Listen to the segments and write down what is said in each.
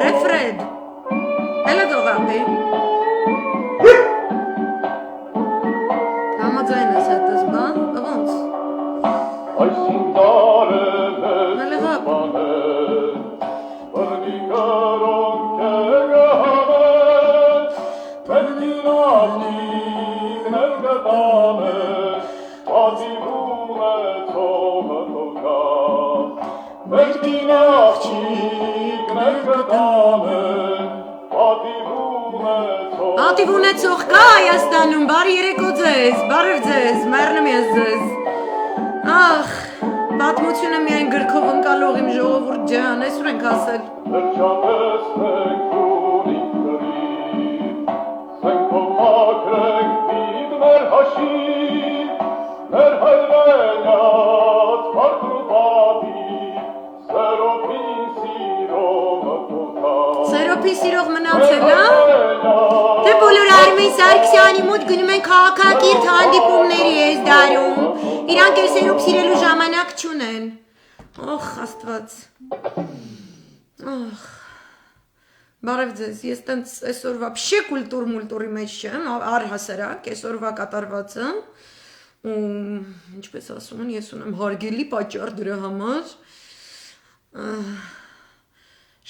Refred. Έλα το αγάπη. Համաձայն ես հետս բան, ոնց? Ատիվ ունեցող կա Հայաստանում, բարի երեկո ձեզ, բարև ձեզ, մեռնում ես ձեզ։ Ախ, պատմությունը միայն գրքով ընկալող իմ ժողովուրդ ջան, այսօր ենք ասել։ Սերոփի սիրող մնացել, թե բոլոր Արմեն Սարգսյանի մոտ գնում են քաղաքակիրթ հանդիպումների ես դարում, իրանք էլ սերոփ սիրելու ժամանակ չունեն, օխ աստված, բարև ձեզ, ես տենց այսօրվա փշե կուլտուր մուլտուրի մեջ չեմ, առհասարակ, այսօրվա կատարվածը, ինչպես ասում են, ես ունեմ հարգելի պատճառ դրա համար,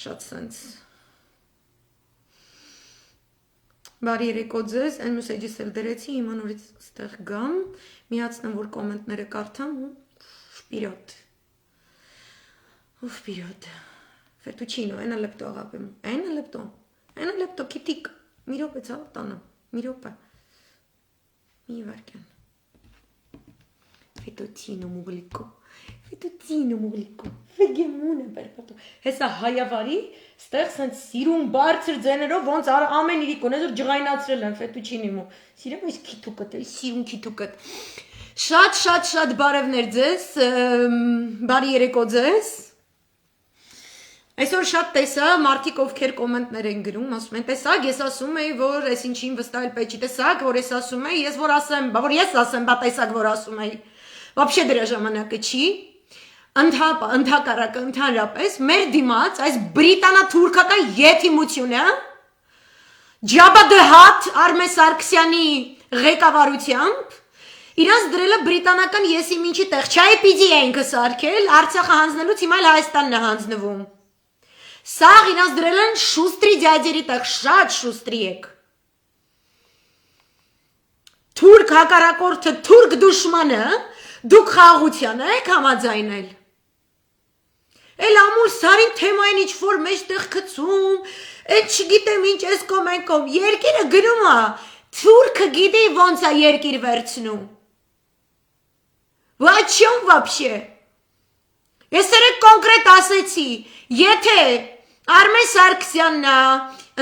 շատ սենց Բարի երեկո ձեզ, այն մուսեջիս էլ դրեցի, հիմա նորից ստեղ գամ, միացնեմ, որ կոմենտները կարդամ ու վպիրոտ, Fettuccino, ένα λεπτό αγάπη μου, ένα λεπτό, kittik, մի րոպե ցավ տանը, մի րոպե, մի վարկյան, Fettuccino մուղլիկո, վեգեմուն է բերպատո, հեսա հայավարի, ստեղ սենց սիրում բարձր ձեներով, ոնց ամեն իրիկ ունես, որ ջղայնացրել են Fettuccini մու, սիրեմ այս քիթուկըտ, այս սիրում քիթուկըտ, շատ բարևներ ձեզ, բարի երեկո ձեզ, այսօր շատ տեսա, մարդիկ ովքեր կոմենտներ են գրում, ասում են, տեսակ, ես ասում էի, որ ես ինչին վստահել պետք չի, տեսակ, որ ես ասում էի, ես որ ասեմ, բա տեսակ, որ ասում էի, вообще դրա ժամանակը չի, ընդհակառակը, ընդհանրապես, մեր դիմաց, այս բրիտանա-թուրքական եթիմությունը, ջաբադհատ Արմեն Սարգսյանի ղեկավարությամբ, իրանց դրելը բրիտանական եսի մինչի տեղ, չայ պիդի էինք սարքել, Արցախը հանձնելուց հիմա էլ Հայաստանն է հանձնվում, սաղ իրանց դրել են շուստրի դյադերի տեղ, շատ շուստրի եք, թուրք հակառակորդը, թուրք դուշմանը, դուք խաղաղության եք համաձայնել, էլ ամուր սարին թեմային ինչ-որ մեջտեղ կծում, էլ չգիտեմ ինչ ես կոմ են կոմ, երկիրը գնում է, թուրքը գիտի ոնց է երկիր վերցնում, վաչյոն վապշե, ես երեք կոնկրետ ասեցի, եթե Արմեն Սարգսյանն է,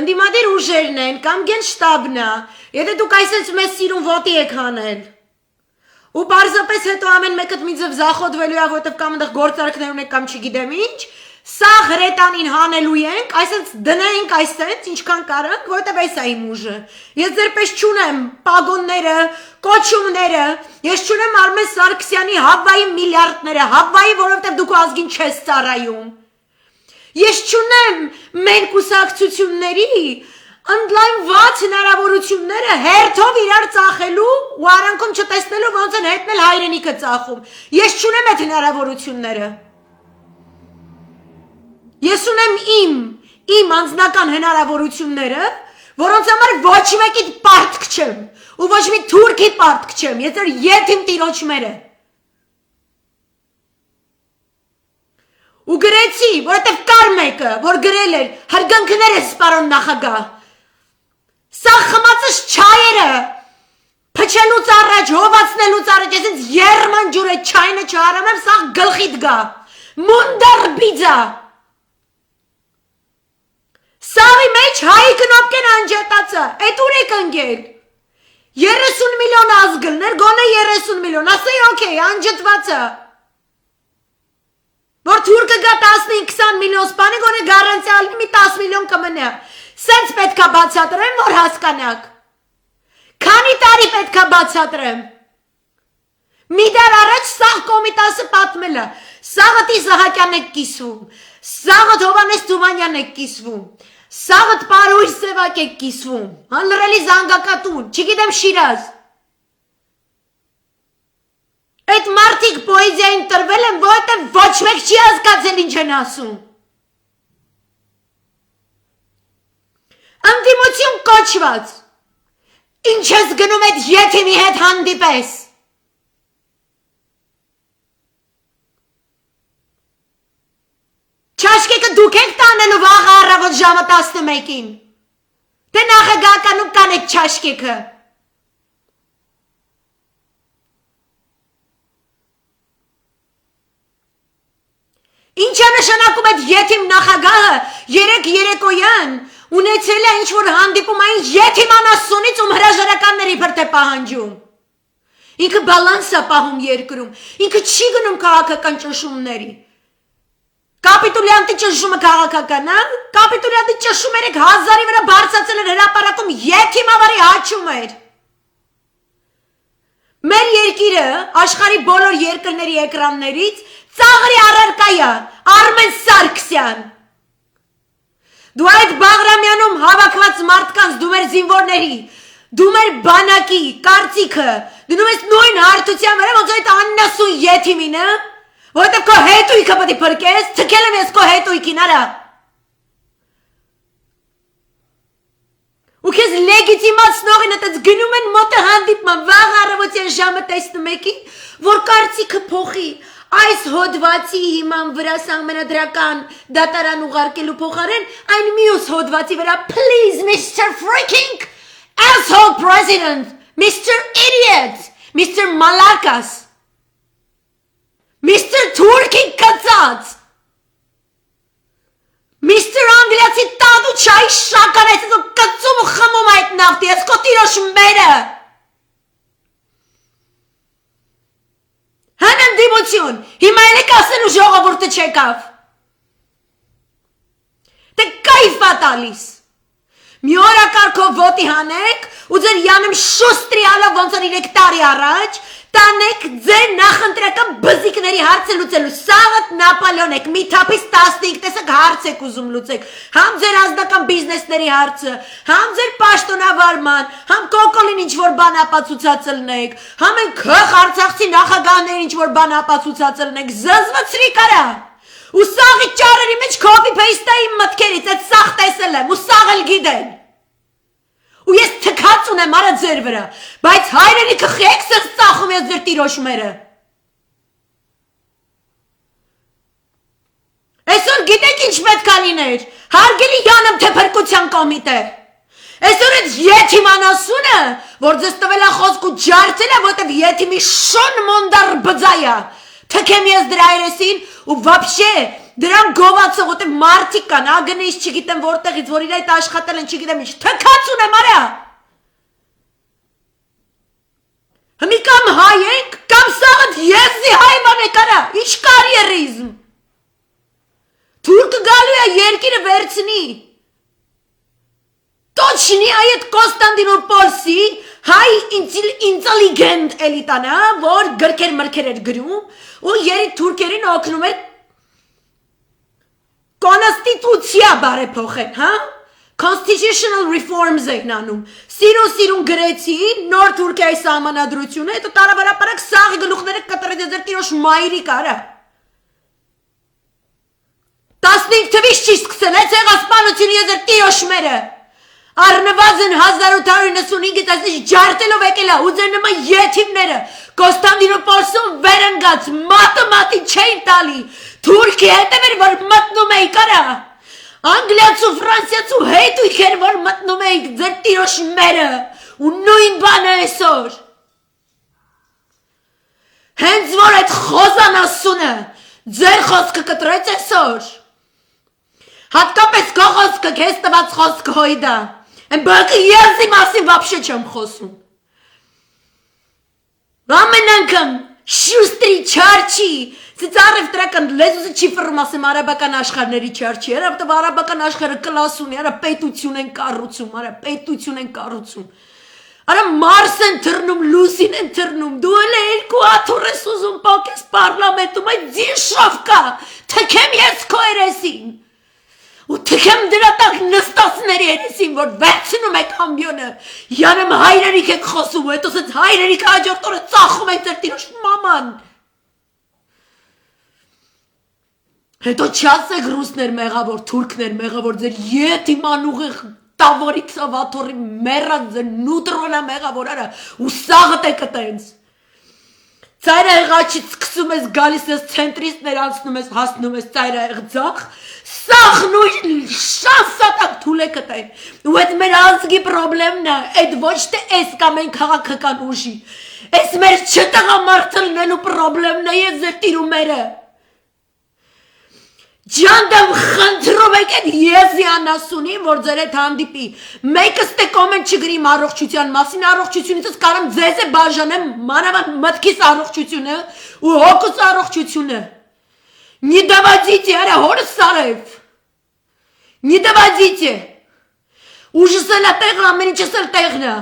ընդդիմադիր ուժերն են, կամ գենշտաբն է, եթե դուք այսպես մեզ սիրուն ոտի եք հանել, ու պարզապես հետո ամեն մեկըտ մի ձև զախոդվելու է, որտև կամ ընդեղ գործարքներ ունեք կամ չգիտեմ ինչ, սա հրետանին հանելու ենք, այսպես դնենք այսպես, ինչքան կարանք, որտև այս է իմ ուժը, ես ձեր պես չունեմ պագոնները, կոչումները, ես չունեմ Արմեն Սարգսյանի Հավվայի միլիարդները, Հավվայի, որովհետև դուք ազգին չես ծառայում, ես չունեմ մենք կուսակցությունների ընդլայնված հնարավորությունները հերթով իրար ծախելու ու արանքում չտեսնելու ոնց են հետնել հայրենիքը ծախում, ես չունեմ այդ հնարավորությունները, ես ունեմ իմ անձնական հնարավորությունները, որոնց համար ոչ մեկիդ պարտք չեմ ու ոչ մի թուրքի պարտք չեմ, ես էր եթիմ տիրոջմերը ու գրեցի, որովհետև կար մեկը, որ գրել էր հարգանքներս պարոն նախագահ, սա խմածս չայերը, փչելուց առաջ, հովացնելուց առաջ, ես ինձ երման ջուր է չայնը չհարամեմ, սա գլխիդ գա, մունդար բիձա, սաղի մեջ հայի կնոպկեն անջատացա, էտ ուր եք ընգել, 30 միլիոն ազգլներ, գոնե 30 միլիոն, ասեի օքեյ, անջտվածը, որ թուրքը գա 15-20 միլիոն սպանի, գոնե գարանցիալ մի 10 միլիոն կմնա, սենց պետքա բացատրեմ, որ հասկանաք, քանի տարի պետքա բացատրեմ, մի դար առաջ սաղ կոմիտասը պատմելը, սաղըտ Իսահակյան եք կիսվում, սաղըտ Հովանես Թումանյան եք կիսվում, սաղըտ Պարույր Սևակ եք կիսվում, հանլրելի զանգակատուն, չգիտեմ Շիրազ, այդ մարդիկ պոեզիային տրվել են, որովհետև ոչ մեկ չի հասկացել ինչ են ասում, ընդդիմություն կոչված, ինչ ես գնում այդ յեթիմի հետ հանդիպես, Չաշկեկը դուք եք տանելու վաղ առավոտ ժամը 11-ին, դե նախագահականում կան եք չաշկեկը, ինչ է նշանակում այդ յեթիմ նախագահը երեկ երեկոյան ունեցել է ինչ-որ հանդիպում այն յեթիմ անասունից ում հրաժարականների փրտ է պահանջում, ինքը բալանս է պահում երկրում, ինքը չի գնում քաղաքական ճնշումների, Կապիտուլյանտի ճնշումը քաղաքական, Կապիտուլյանտի ճնշում երեք 1000-ի վրա բարձրացել էր հրապարակում յեթիմ ավարի հաչում էր, մեր երկիրը աշխարհի բոլոր երկրների էկրաններից ծաղրի առարկայա, Արմեն Սարգսյան, դու այդ Բաղրամյանում հավաքված մարդկանց, դու մեր զինվորների, դու մեր բանակի կարծիքը, դնում ես նույն հարթության վրա, ոնց այդ աննասուն յեթիմին, որովհետև քո հետույքը պետք է փրկես, թքել եմ ես քո հետույքին, արա։ Ու քեզ լեգիտիմացնողին այդպես գնում են մոտը հանդիպման վաղ առավոտյան ժամը 11-ին, որ կարծիքը փոխի, այս հոդվածի հիման վրա սահմանադրական դատարան ուղարկելու փոխարեն այն մյուս հոդվածի վրա please Mr. Freaking asshole president, Mr. Idiot, Mr. Malakas, Mr. Turking կծած, Mr. Անգլիացի տանու չայի շական այս ու կծում ու խմում այդ նավթի, ես կո տիրոշ մերը, հան ընդիմություն, հիմա էլ եք ասեն ու ժողովուրդը չեկավ, դե կայֆ ա տալիս, մի օրակարգով ոտի հանեք ու ձեր յանեմ շուստրի ալով ոնց որ 3 տարի առաջ, տանեք ձեր նախընտրական բզիկների հարցը լուծելու, սաղըտ Նապոլեոն եք, մի թափից 15 տեսակ հարց եք ուզում լուծեք, համ ձեր անձնական բիզնեսների հարցը, համ ձեր պաշտոնավարման, համ կոկոլին ինչ-որ բան ապացուցածլնեք, համ են քխ արցախցի նախագահներին ինչ-որ բան ապացուցածլնեք, զզվցրի կարա, ու սաղի ճարերի մեջ copy paste-ա իմ մտքերից, այդ սաղ տեսել եմ, ու սաղ էլ գիտեն, ու ես թքած ունեմ արա ձեր վրա, բայց հայրենիքը խեք սենց ծախում ես ձեր տիրոշմերը, այսօր գիտեք ինչ պետք է լիներ, հարգելի յանեմ թե փրկության կոմիտե, այսօր այդ յեթիմ անասունը, որ ձեզ տվել է խոսք ու ջարդել է, որտև յեթիմի շոն մոնդար բձայա, թքեմ ես դրա երեսին ու վաբշե դրան գովացող, որտև մարդիկ կան, ագնից չգիտեմ որտեղից, որ իր այդ աշխատել են չգիտեմ ինչ, թքած ունեմ արա, հմի կամ հայ ենք, կամ սաղըտ եզի հայվան եք արա, ինչ կարիերիզմ, թուրքը գալու է երկիրը վերցնի, Точно այդ Կոստանդինոպոլսի հայ ինտելիգենտ էլիտան է, որ գրքեր մրքեր էր գրում ու երի թուրքերին օգնում էր կոնստիտուցիա բարեփոխել, հա? Constitutional reforms են անում։ Սիրուն գրեցին նոր Թուրքիայի սահմանադրությունը, հետո տարաբարապարակ սաղի գլուխները կտրեց ձեր տիրոջ մայրի կարա։ 15 թվից չի սկսել, այդ ցեղասպանությունը ձեր տիրոջ մերը։ Առնվազն 1895-ից այսինչ ջարտելով եկել է ու ձեր նման եթիմները Կոստանդինոպոլսում վերընկած մատի չէին տալի, Թուրքի հետ էր որ մտնում էի կարա, Անգլիացու Ֆրանսիացու հետույք էր որ մտնում էիք ձեր տիրոջ մերը ու նույն բանը այսօր։ Հենց որ այդ խոզանասունը ձեր խոսքը կտրեց այսօր, հատկապես քո խոսքը քեզ տված խոսքը հոյդա, Են բակը ես իմ մասին վապշե չեմ խոսում, Ամեն անգամ շուստրի չարչի Ծարև տրական լեզուսը չի ֆռում ասեմ արաբական աշխարհների չարչի Արա որտեվ արաբական աշխարհը կլաս ունի Արա պետություն են կառուցում Արա պետություն են կառուցում Արա Մարս են թռնում լուսին են թռնում Դու էլ երկու աթոռ ես ուզում պակես պարլամենտում Այդ ձիշով կա Թքեմ ես քո երեսին Ու թքեմ դրա տակ նստածների երեսին, որ վերցնում եք ամբյոնը, յանեմ հայրերիք եք խոսում, ու հետո սենց հայրերիք հաջորդ օրը ծախում եք ձեր տիրոջ մաման։ Հետո չասեք ռուսներ մեղավոր, թուրքներ մեղավոր, ձեր եթի մանուղեղ տավորի քսավաթորի մեռած ձեր նուտրոնա մեղավոր արա, ու սաղդ եք տենց։ Ծայրահեղաչից սկսում ես գալիս ես ցենտրիստներ անցնում ես հասնում ես ծայրահեղ ձախ Սաղ նույն շանսատակ թուլ է կտային ու այդ մեր ազգի պրոբլեմն է այդ ոչ թե էս կամ են քաղաքական ուժի Էս մեր չտղամարդլնելու պրոբլեմն է ես ձեր տիրումերը Ջանդամ խնդրում եք այդ եզի անասունին, որ ձեր հետ հանդիպի, մեկս թե կոմենտ չգրիմ առողջության մասին, առողջությունից կարամ ձեզ է բաժանեմ մանավանդ մտքիս առողջությունը ու հոգուս առողջությունը։ Не доводите, аля, հորս սարև։ Не доводите։ Ուժս էլ է տեղը, ամեն ինչս էլ տեղն է։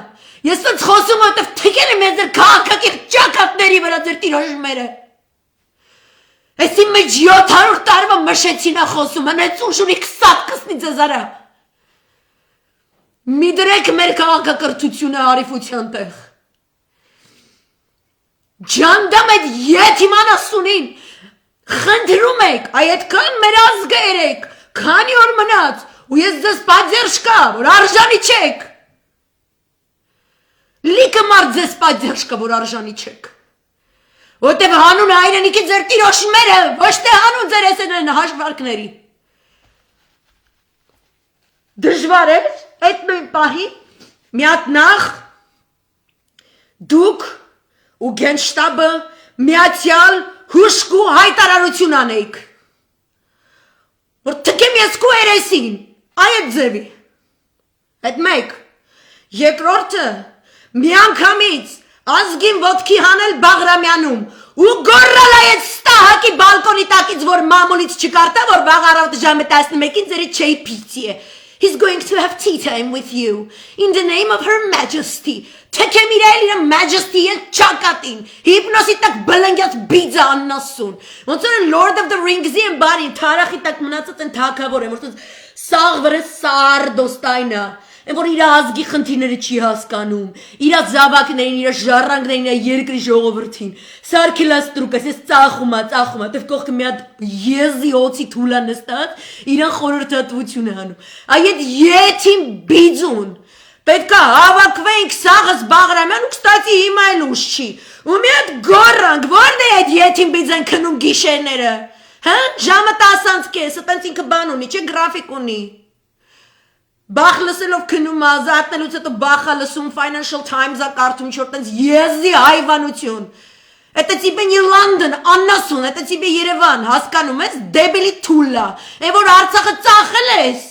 Ես սենց խոսում եմ, որտև թքել եմ ես ձեր քաղաքակիր ճակատների վրա ձեր տիրոժմերը։ Էսի մեջ 700 տարվա մշեցին է խոսում, անեց ուժ ունի կսատ կսնի ձեզ արա։ Մի դրեք մեր քաղաքակրթությունը արիֆության տեղ։ Ջանդամ այդ եթ իմանասունին, խնդրում եք, այդքան մեր ազգը երեք, քանի օր մնաց, ու ես ձեզ պատերժ կա, որ արժանի չեք։ Լիքը մարդ ձեզ պատերժ կա, որ արժանի չեք։ Որտև հանուն հայրենիքի ձեր տիրոշմերը, ոչ թե հանուն ձեր էսեն հաշվարկների։ Դժվար է, այդ նույն պահի, միատ նախ, դուք ու գենշտաբը միացյալ հուշկու հայտարարություն անեիք, որ թքեմ ես քո երեսին, այդ ձևի, այդ մեկ, երկրորդը, միանգամից, ազգին ոտքի հանել Բաղրամյանում ու գորրալ այդ ստահակի բալկոնի տակից, որ մամուլից չկարտա, որ վաղ առավոտը ժամը 11-ին ձերի չէի պիցի է։ He's going to have tea time with you in the name of her majesty. Թքեմ իրայել իր majesty են չակատին, հիպնոսի տակ բլնգյաց բիձա աննասուն։ Ոնց որ Lord of the Rings-ի են բարին, թարախի տակ մնացած են թակավոր են, որ սաղ վրը սար դոստայնա։ Են որ իր ազգի խնդիրները չի հասկանում, իր զավակներին, իր ժառանգներին, իր երկրի ժողովրդին, սարքելած տրուկես, ես ծախում, տև կողքը մի հատ եզի օծի թուլա նստած, իրան խորհրդատվություն է անում, այդ եթին բիձուն, պետք է հավաքվենք սաղս Բաղրամյան ու կստացի հիմա էլ ուշ չի, ու մի հատ գորանք, որն է այդ եթին բիձեն քնում գիշերները, ժամը 10 կես, տենց ինքը բան ունի, չէ գրաֆիկ ունի, Բախ լսելով քնում ազատնելուց հետո բախա լսում Financial Times-ը կարդում ինչ-որ տենց եզի հայվանություն։ Это тебе не Լոնդոն, աննասուն, это тебе Երևան, հասկանում ես, դեբիլի թուլա։ Այն որ Արցախը ծախել ես։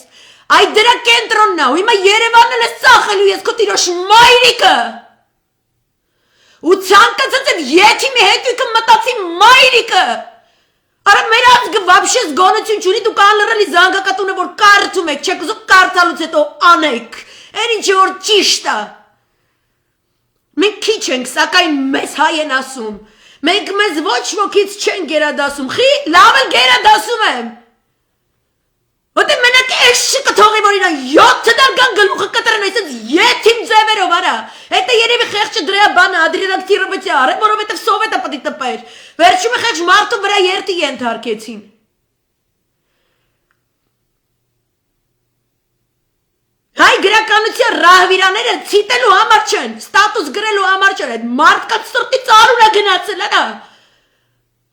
Այդ դրա կենտրոնն է, ու հիմա Երևանն ես ծախելու, ես քո տիրոջ մայրիկը։ Ու ցանկացած այդ եթի մի հետույքը մտածի մայրիկը։ Արա մեր ազգը վաբշես գոնություն չունի, դուք անլրելի զանգակատունը, որ կարդում եք, չեք ուզում կարդալուց հետո անեք, են ինչ որ ճիշտ է։ Մենք քիչ ենք, սակայն մեզ հայ են ասում, մենք մեզ ոչ ոքից չեն գերադասում, խի լավ էլ գերադասում եմ։ Ոտե մենակ էս չկթողի, որ իրան 7 դարգան գլուխը կտրեն այսպես եթիմ ձևերով արա, հետը երևի խեղճը դրա բանը ադրենակտիրովեցի արել, որովհետև սովետը պտի տպեր, վերջում է խեղճ մարդու վրա երդի ենթարկեցին։ Հայ գրականության ռահվիրաները ցիտելու համար չեն, ստատուս գրելու համար չեն, այդ մարդկանց սրտի ծարուր է գնացել արա։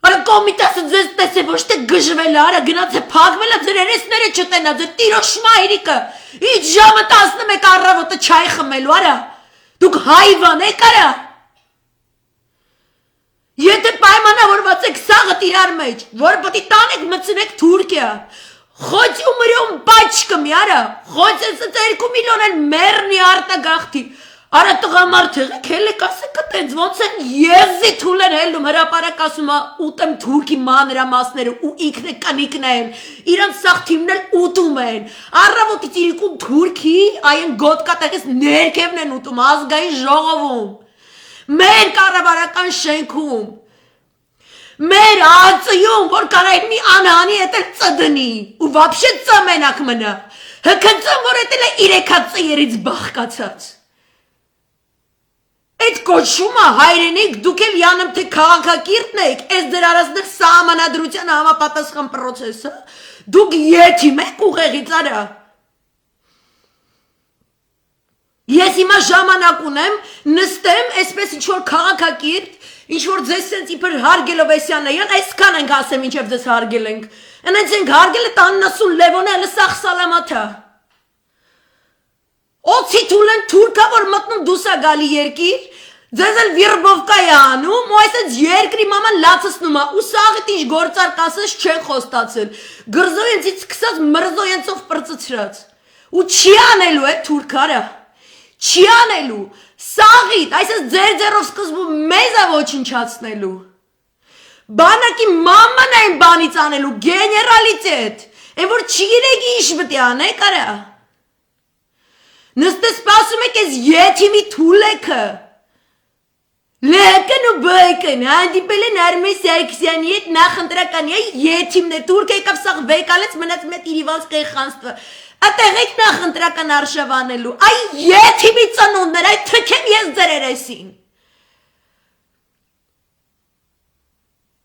Արա կոմիտասը ձեզ տեսե ոչ թե գժվել է, արա գնաց է փակվել է, ձեր երեսները չտենա, ձեր տիրոջ մայրիկը, իջ ժամը 11 առավոտը չայ խմելու, արա, դուք հայվան եք արա, եթե պայմանավորված եք սաղըտ իրար մեջ, որ պտի տանեք մցնեք Թուրքիա, խոց ու մրյոն պաչկը մի արա, խոց ես 2 միլիոն են մերնի արտագաղթի, Արա տղամարդը քելեք ասեք այտենց ոնց են եզի թուլեն հելում հրապարակ ասում ուտեմ թուրքի մանրամասները ու ինքն է կնիկն են իրանց սաղ թիմն էլ ուտում են առավոտից իրիկում թուրքի այն գոտկատեղից ներքևն են ուտում ազգային ժողովում մեր կառավարական շենքում մեր ածյում որ կարա մի անհանի հետ էլ ծդնի ու вообще ծամենակ մնա հքծում որ էտել է 3 ծերից բաղկացած Այդ կոչումը հայրենիք դուք էլ յանում թե քաղաքակիրթն եք, այս դեր արածներ սահմանադրության համապատասխան պրոցեսը, դուք եթիմ եք ուղեղից արա։ Ես հիմա ժամանակ ունեմ, նստեմ, այսպես ինչ-որ քաղաքակիրթ, ինչ-որ ձեզ սենց իպր հարգելով էսյան են, այսքան ենք ասեմ ինչև ձեզ հարգել ենք, ընենց ենք հարգել է 90 լևոն է, հլը սաղ սալամաթա։ Օցի թուլեն թուրքա, որ մտնում դուսա գալի երկիր, ձեզ էլ վիրբովկա է անում, ու այսենց երկրի մաման լացսնում է, ու սաղիտ ինչ գործար կասես չեն խոստացել, գրզոյենցից կսած մրզոյենցով պրծծրած, ու չի անելու է թուրքարը, չի անելու, սաղիտ, այսպես ձեր ձերով սկզբում մեզ է ոչնչացնելու, բանակի մաման է այն բանից անելու, գեներալիտետ, են որ չի գիրեք ինչ բտի անեք արա, Նստե սպասում եք ես եթիմի թուլեքը, լեկն ու բեկն, հանդիպել են Արմեն Սարգսյանի հետ նախընտրականի եթիմն է, թուրք եկավ սաղ վեկալեց մնաց մետ իրիվանց կեխանստվը, ատեղ եք նախընտրական արշավանելու, այ եթիմի ծնունդներ, այ թքեմ ես ձեր երեսին,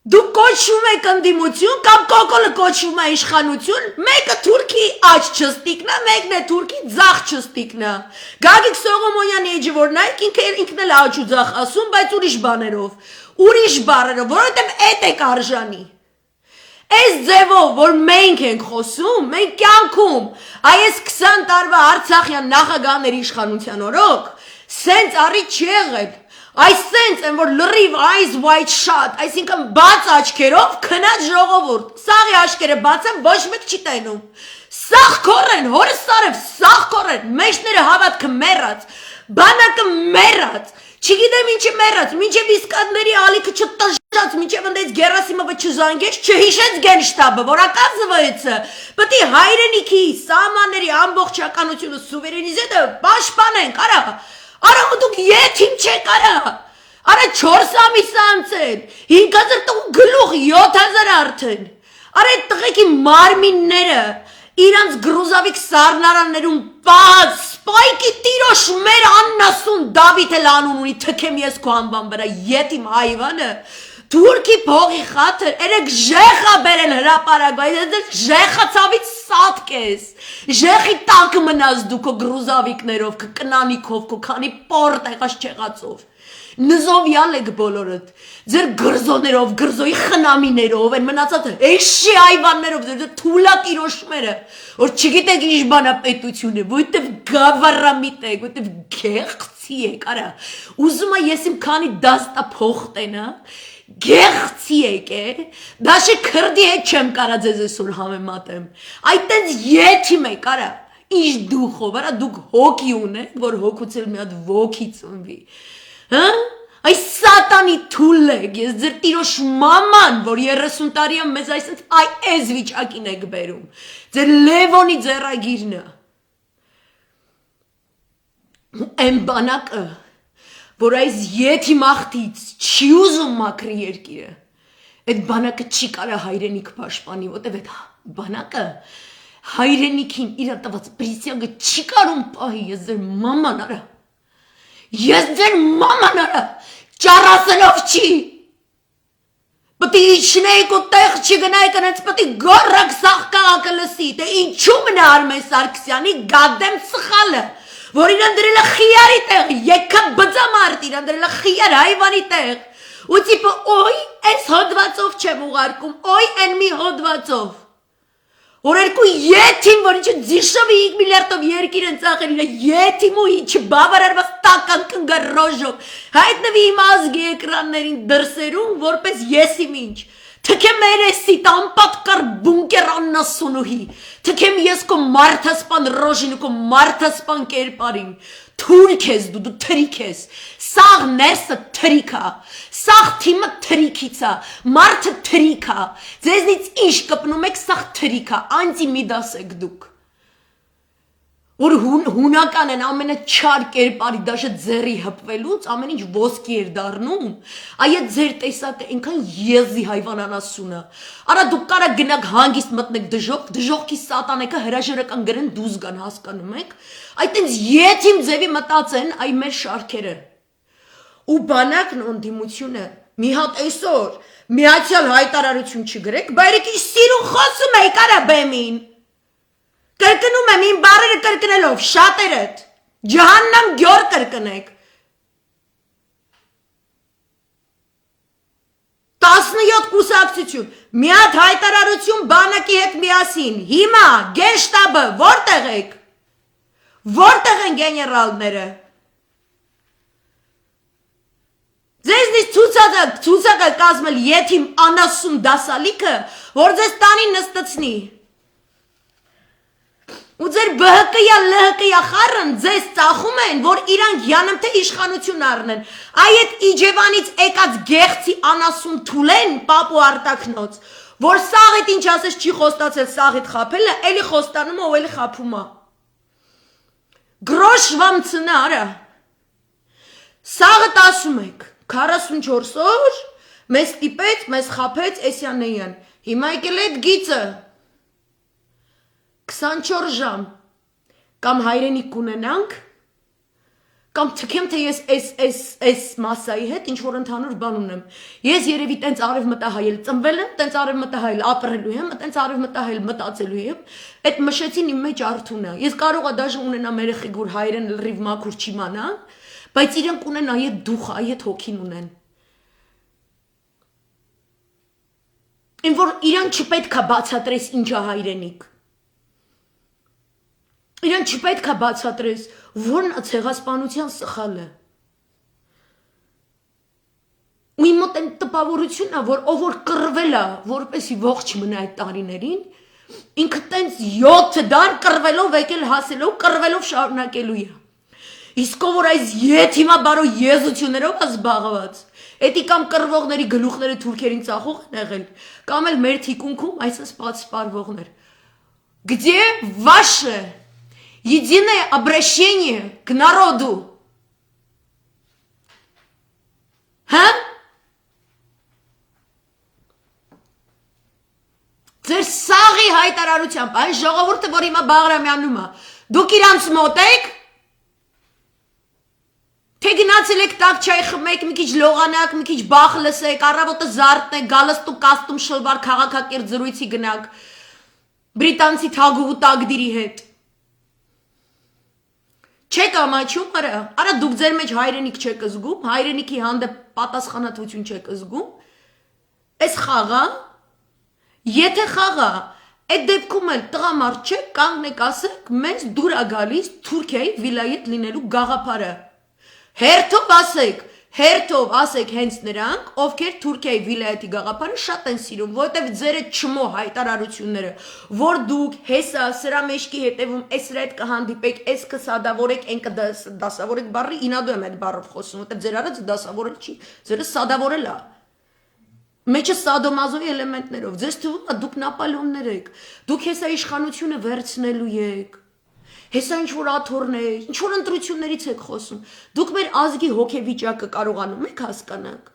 Դուք կոչվում եք ընդդիմություն կամ կոկոլը կոչվում է իշխանություն, մեկը թուրքի աջ չստիկն է, մեկն է թուրքի ձախ չստիկն է։ Գագիկ Սողոմոնյանի էջը որ նայեք ինքն էլ աջ ու ձախ ասում, բայց ուրիշ բառերով, որովհետև էդ եք արժանի։ Այս ձևով, որ մենք ենք խոսում, մենք կյանքում, այս 20 տարվա Արցախյան նախագահների իշխանության օրոք, սենց առիթ չի եղել։ Այսենց են, որ լրիվ eyes wide shut, այսինքն բաց աչքերով քնած ժողովուրդ, սաղի աչքերը բացեմ, ոչ մեկ չի տենում, սաղ կորեն, հորս սարև, սաղ կորեն, մեջները հավատքը մերած, բանակը մերած, չգիտեմ ինչի մերած, մինչև իսկատների ալիքը չտժած, մինչև ընդեց Գերասիմովը չզանգեց, չհիշեց գենշտաբը, որ ակազվայեցը, պտի հայրենիքի, սամանների ամբողջականությունը սուվերենիզետը պաշտպանենք, արա, Արա դուք եթիմ չեք արա, արա 4 ամիս անցել, 5000 տող գլուխ 7000 արդեն, արա այդ տղեկի մարմինները, իրանց գրուզավիկ սարնարաններում պած, սպայկի տիրոշ մեր աննասուն Դավիթ էլ անուն ունի, թքեմ ես քո անվան վրա, եթիմ հայվանը, Թուրքի փողի խաթր, երեք ժեխա բերել հրապարակ, բայց ժեխա ցավից սատկ ես, ժեխի տակ մնաս դու քո գրուզավիկներով, քո կնանիքով, քո քանի պորտ եղած չեղածով, նզովյալ եք բոլորդ, ձեր գրզոներով, գրզոյի խնամիներով, են մնացած էշի այվաններով, ձեր թուլա տիրոշմերը, որ չգիտեք ինչ բանապետություն է, որտև գավառամիտ եք, որտև գեղցի եք, արա, ուզում ես իմ քանի դաստա փոխտենա, Գեղցի եք է, դաշը քրդի հետ չեմ կարա ձեզ այսօր համեմատեմ, այդտենց եթիմ եք արա, ինչ դուխով, արա դուք հոգի ունեք, որ հոգուց էլ մի հատ ոգի ծնվի, այս սատանի թուլ եք, ես ձեր տիրոշ մաման, որ 30 տարի եմ մեզ այսպես այս վիճակին եք բերում, ձեր լևոնի ձեռագիրնը, են բանակը, որ այս եթիմ աղթից չի ուզում մաքրի երկիրը, այդ բանակը չի կարա հայրենիք պաշտպանի, որտև այդ բանակը հայրենիքին իր տված պրիսիագը չի կարում պահի, ես ձեր մաման արա, ճարասելով չի, պտի իչնեիք ու տեղ չի գնայք ընեց պտի գորրակ սաղ կաղակը լսի, թե ինչու մնա Արմեն Սարգսյանի գադեմ ծխալը, որ իրան դրել է խիարի տեղ, եկա բծամարդ իրան դրել է խիար հայվանի տեղ, ու տիպը ոյ այս հոդվածով չեմ ուղարկում, ոյ են մի հոդվածով, որ երկու եթիմ, որ ինչը ձիշովի 5 միլիարդով երկիր են ծախել իրը, եթիմ ու ինչը բավարարված տական կնգար ռոժով, հայտնվի իմ ազգի էկրաններին դրսերում, որպես ես իմ ինչ, Թքեմ երեսիտ անպատկար բունկեր աննասունուհի, թքեմ ես քո մարդասպան ռոժին ու քո մարդասպան կերպարին, թուրք ես դու թրիկ ես, սաղ ներսը թրիկ է, սաղ թիմը թրիկից է, մարդը թրիկ է, ձեզնից ինչ կպնում եք սաղ թրիկ է, անձի միդաս եք դուք, որ հունական են ամենաչար կերպարի դաշը ձեռի հպվելուց ամեն ինչ ոսկի էր դառնում, այդ ձեր տեսակը այնքան եզի հայվանանասունը, արա դուք կարա գնաք հանգիստ մտնեք դժողքի սատանեկը հրաժարական գրեն դուզ գան հասկանում եք, այդ ինձ եթիմ ձևի մտածեն այ մեր շարքերը, ու բանակն ընդդիմությունը մի հատ այսօր միացյալ հայտարարություն չգրեք, բայրեք ինչ սիրուն խոսում եք արա բեմին, կրկնում եմ իմ բառերը կրկնելով, շատերդ, ջահաննամ գյոր կրկնեք, 17 կուսակցություն, մի հատ հայտարարություն բանակի հետ միասին, հիմա գենշտաբը որտեղ եք, որտեղ են գեներալները, ձեզնից ցուցակը կազմել եթիմ անասուն դասալիքը, որ ձեզ տանին նստացնի, ու ձեր բհկյա լհկյա խառն ձեզ ծախում են, որ իրանք յանեմ թե իշխանություն առնեն, այդ իջևանից եկած գեղցի անասուն թուլեն պապ ու արտակնոց, որ սաղիտ ինչ ասես չի խոստացել սաղիտ խապելը, էլի խոստանում ու էլի խապում է, գրոշ վամ ծնարը, սաղը տասում եք, 44 օր, մեզ տիպեց, մեզ խապեց էսյանեյան, հիմա եկել էդ գիծը, 24 ժամ, կամ հայրենիք կունենանք, կամ թքեմ թե ես այս մասայի հետ ինչ-որ ընդհանուր բան ունեմ, ես երևի տենց արև մտահայել ծնվել եմ, տենց արև մտահայել ապրելու եմ, տենց արև մտահայել մտածելու եմ, այդ մշեցին իմ մեջ արթունը, ես կարող է դաժը ունենամ երեխեք, որ հայրեն լրիվ մաքուր չիմանա, բայց իրանք ունեն այդ դուխը, այդ հոգին ունեն, Այն որ իրան չպետք է բացատրես ինչա հայրենիք, իրան չպետք է բացատրես, որն է ցեղասպանության սխալը, ու իմ մոտ այն տպավորությունն է, որ ով որ կռվել է, որպեսի ողջ մնա այդ տարիներին, ինքը տենց 7 դար կռվելով եկել հասելով, կռվելով շարունակելու է, իսկ ով որ այս եթիմա բարո եզություններով է զբաղված, Էդի կամ կռվողների գլուխները թուրքերին ծախող են եղել, կամ էլ մեր թիկունքում այսպես սպարվողներ, Где ваше единое обращение к народу? Ձեր սաղի հայտարարությամբ, այս ժողովուրդը, որ հիմա Բաղրամյանում է, դուք իրանց մոտ եք, թե գնացել եք տակ չայ խմեք, մի քիչ լողանակ, մի քիչ բախ լսեք, առավոտը զարթնեք, գալստու կաստում շլվար քաղաքակիրթ զրույցի գնաք, բրիտանցի թագուհու տագդիրի հետ։ Չեք ամաչում, արա դուք ձեր մեջ հայրենիք չեք զգում, հայրենիքի հանդեպ պատասխանատվություն չեք զգում, այս խաղա, եթե խաղա, այդ դեպքում էլ տղամարդ չեք, կանգնեք ասեք, մեզ դուր է գալիս Թուրքիայի վիլայետ լինելու գաղափարը։ Հերթով ասեք հենց նրանք, ովքեր Թուրքիայի վիլայեթի գաղափարը շատ են սիրում, որովհետև ձեր այդ չմո հայտարարությունները, որ դուք հեսա սրա մեջքի հետևում էսրա հետ կհանդիպեք, էս կսադավորեք, այն կդասավորեք բառի, ինադու եմ այդ բառով խոսում, որովհետև ձեր արածը դասավորել չի, ձերը սադավորել է։ Մեջը սադոմազոյի էլեմենտներով, ձեզ թվում է դուք նապոլեոններ եք, դուք հեսա իշխանությունը վերցնելու եք, հեսա ինչ-որ աթոռներ, ինչ-որ ընտրություններից եք խոսում, դուք մեր ազգի հոգեվիճակը կարողանում եք հասկանաք,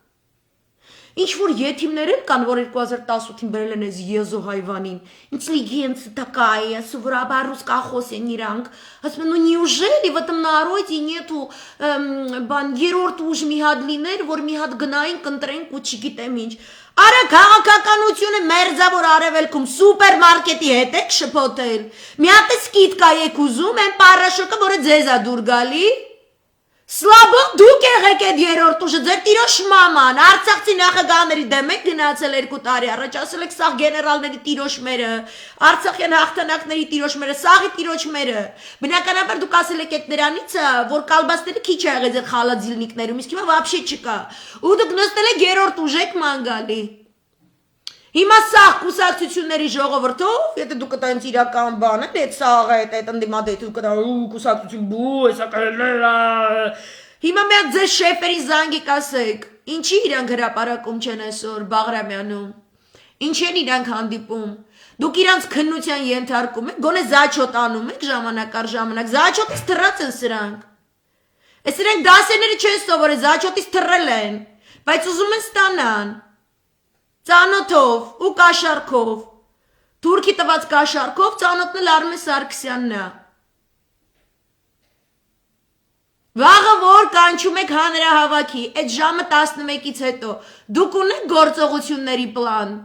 ինչ-որ եթիմներ են կան, որ 2018-ին բերել են այս եզո հայվանին, ինտելիգենция такая, սովորաբար ռուսկախոս են իրանք, ասում են, ну неужели в этом народе нету երրորդ ուժ մի հատ լիներ, որ մի հատ գնային, կընտրենք ու չգիտեմ ինչ, Արա քաղաքականությունը մերձավոր արևելքում սուպերմարկետի հետ եք շփոթել, մի հատ սկիթկա եք ուզում, այն պարաշոկը, որը ձեզ է դուր գալի, Սլաբո դուք եղեք այդ երրորդ ուժը, ձեր տիրոջ մաման, Արցախցի նախագահների դեմ եք գնացել 2 տարի առաջ, ասել եք սաղ գեներալների տիրոջմերը, Արցախյան հաղթանակների տիրոջմերը, սաղի տիրոջմերը, բնականաբար դուք ասել եք այդ նրանից, որ կալբասները քիչ ա եղել ձեր խալաձիլնիկներում, իսկ հիմա вообще չկա, ու դուք նստել եք երրորդ ուժ եք ման գալի, Հիմա սաղ կուսակցությունների ժողովրդով, եթե դու կտանց իրական բան են, այդ սաղը, այդ ընդդիմադե դու կտա կուսակցություն բու, հեսա կելնելա։ Հիմա մի հատ ձեզ շեֆերի զանգի կասեք, ինչի իրանք հրապարակում չեն այսօր Բաղրամյանում, ինչ են իրանք հանդիպում, դուք իրանք քննության ենթարկում եք, գոնե զաչոտ անում եք ժամանակ առ ժամանակ, զաչոտից թռած են սրանք։ Այս սրանք դասերները չեն սովորել, զաչոտից թռել են, բայց ուզում են ստանան։ Ծանոթով ու կաշառքով, թուրքի տված կաշառքով ծանոթն էլ Արմեն Սարգսյանն է։ Վաղը որ կանչում եք հանրահավաքի, այդ ժամը 11-ից հետո, դուք ունեք գործողությունների պլան։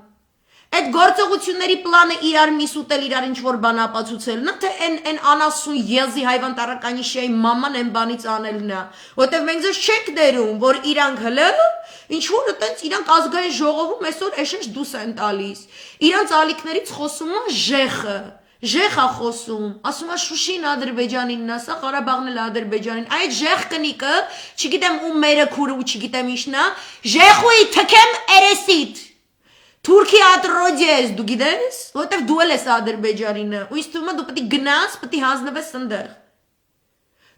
Այդ գործողությունների պլանը իրար միս ուտել, իրար ինչ-որ բան ապացուցելն է, թե են անասուն եզի հայվան տարականի շեի մաման են բանից անելն է, որտև մենք ձեզ չեք դերում, որ իրանք հլը, ինչ-որ տենց իրանք ազգային ժողովում այսօր էշեշ դուս են տալիս, իրանք ալիքներից խոսում է ժեխը, ժեխ է խոսում, ասում է Շուշին Ադրբեջանինն է, սա Ղարաբաղն էլ Ադրբեջանին, այդ ժեխ կնիկը, չգիտեմ ու մերը քուրը ու չգիտեմ ինչն է, ժեխուի թքեմ երեսիդ Թուրքի ատրոդիես, դու գիտես, որտև դու էլ ես Ադրբեջանինը, ու ինձ թվում է դու պետք է գնաս, պետք է հանձնվես ընդեղ։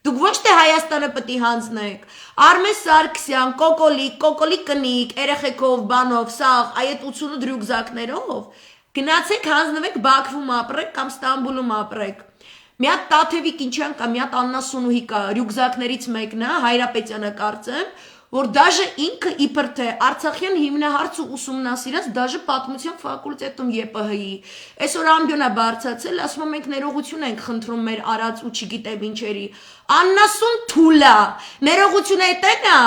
Դուք ոչ թե Հայաստանը պետք է հանձնեք։ Արմեն Սարգսյան, կոկոլի կնիկ, երեխեքով, բանով, սաղ, այդ 88 դրյուգզակներով, գնացեք հանձնվեք Բաքվում ապրեք կամ Ստամբուլում ապրեք։ Մի հատ Տաթևիկ ինչան կա, մի հատ Աննասունուհի կա, ռյուգզակներից մեկն է, Հայրապետյանը կարծեմ, որ դաժե ինքը իբր թե Արցախյան հիմնահարցը ուսումնասիրած դաժե պատմության ֆակուլտետում ԵՊՀ-ի այսօր ամբյոնա բարձացել, ասում եմ մենք ներողություն ենք խնդրում մեր արած ու չգիտեմ ինչերի Աննասուն թուլա ներողություն է տենա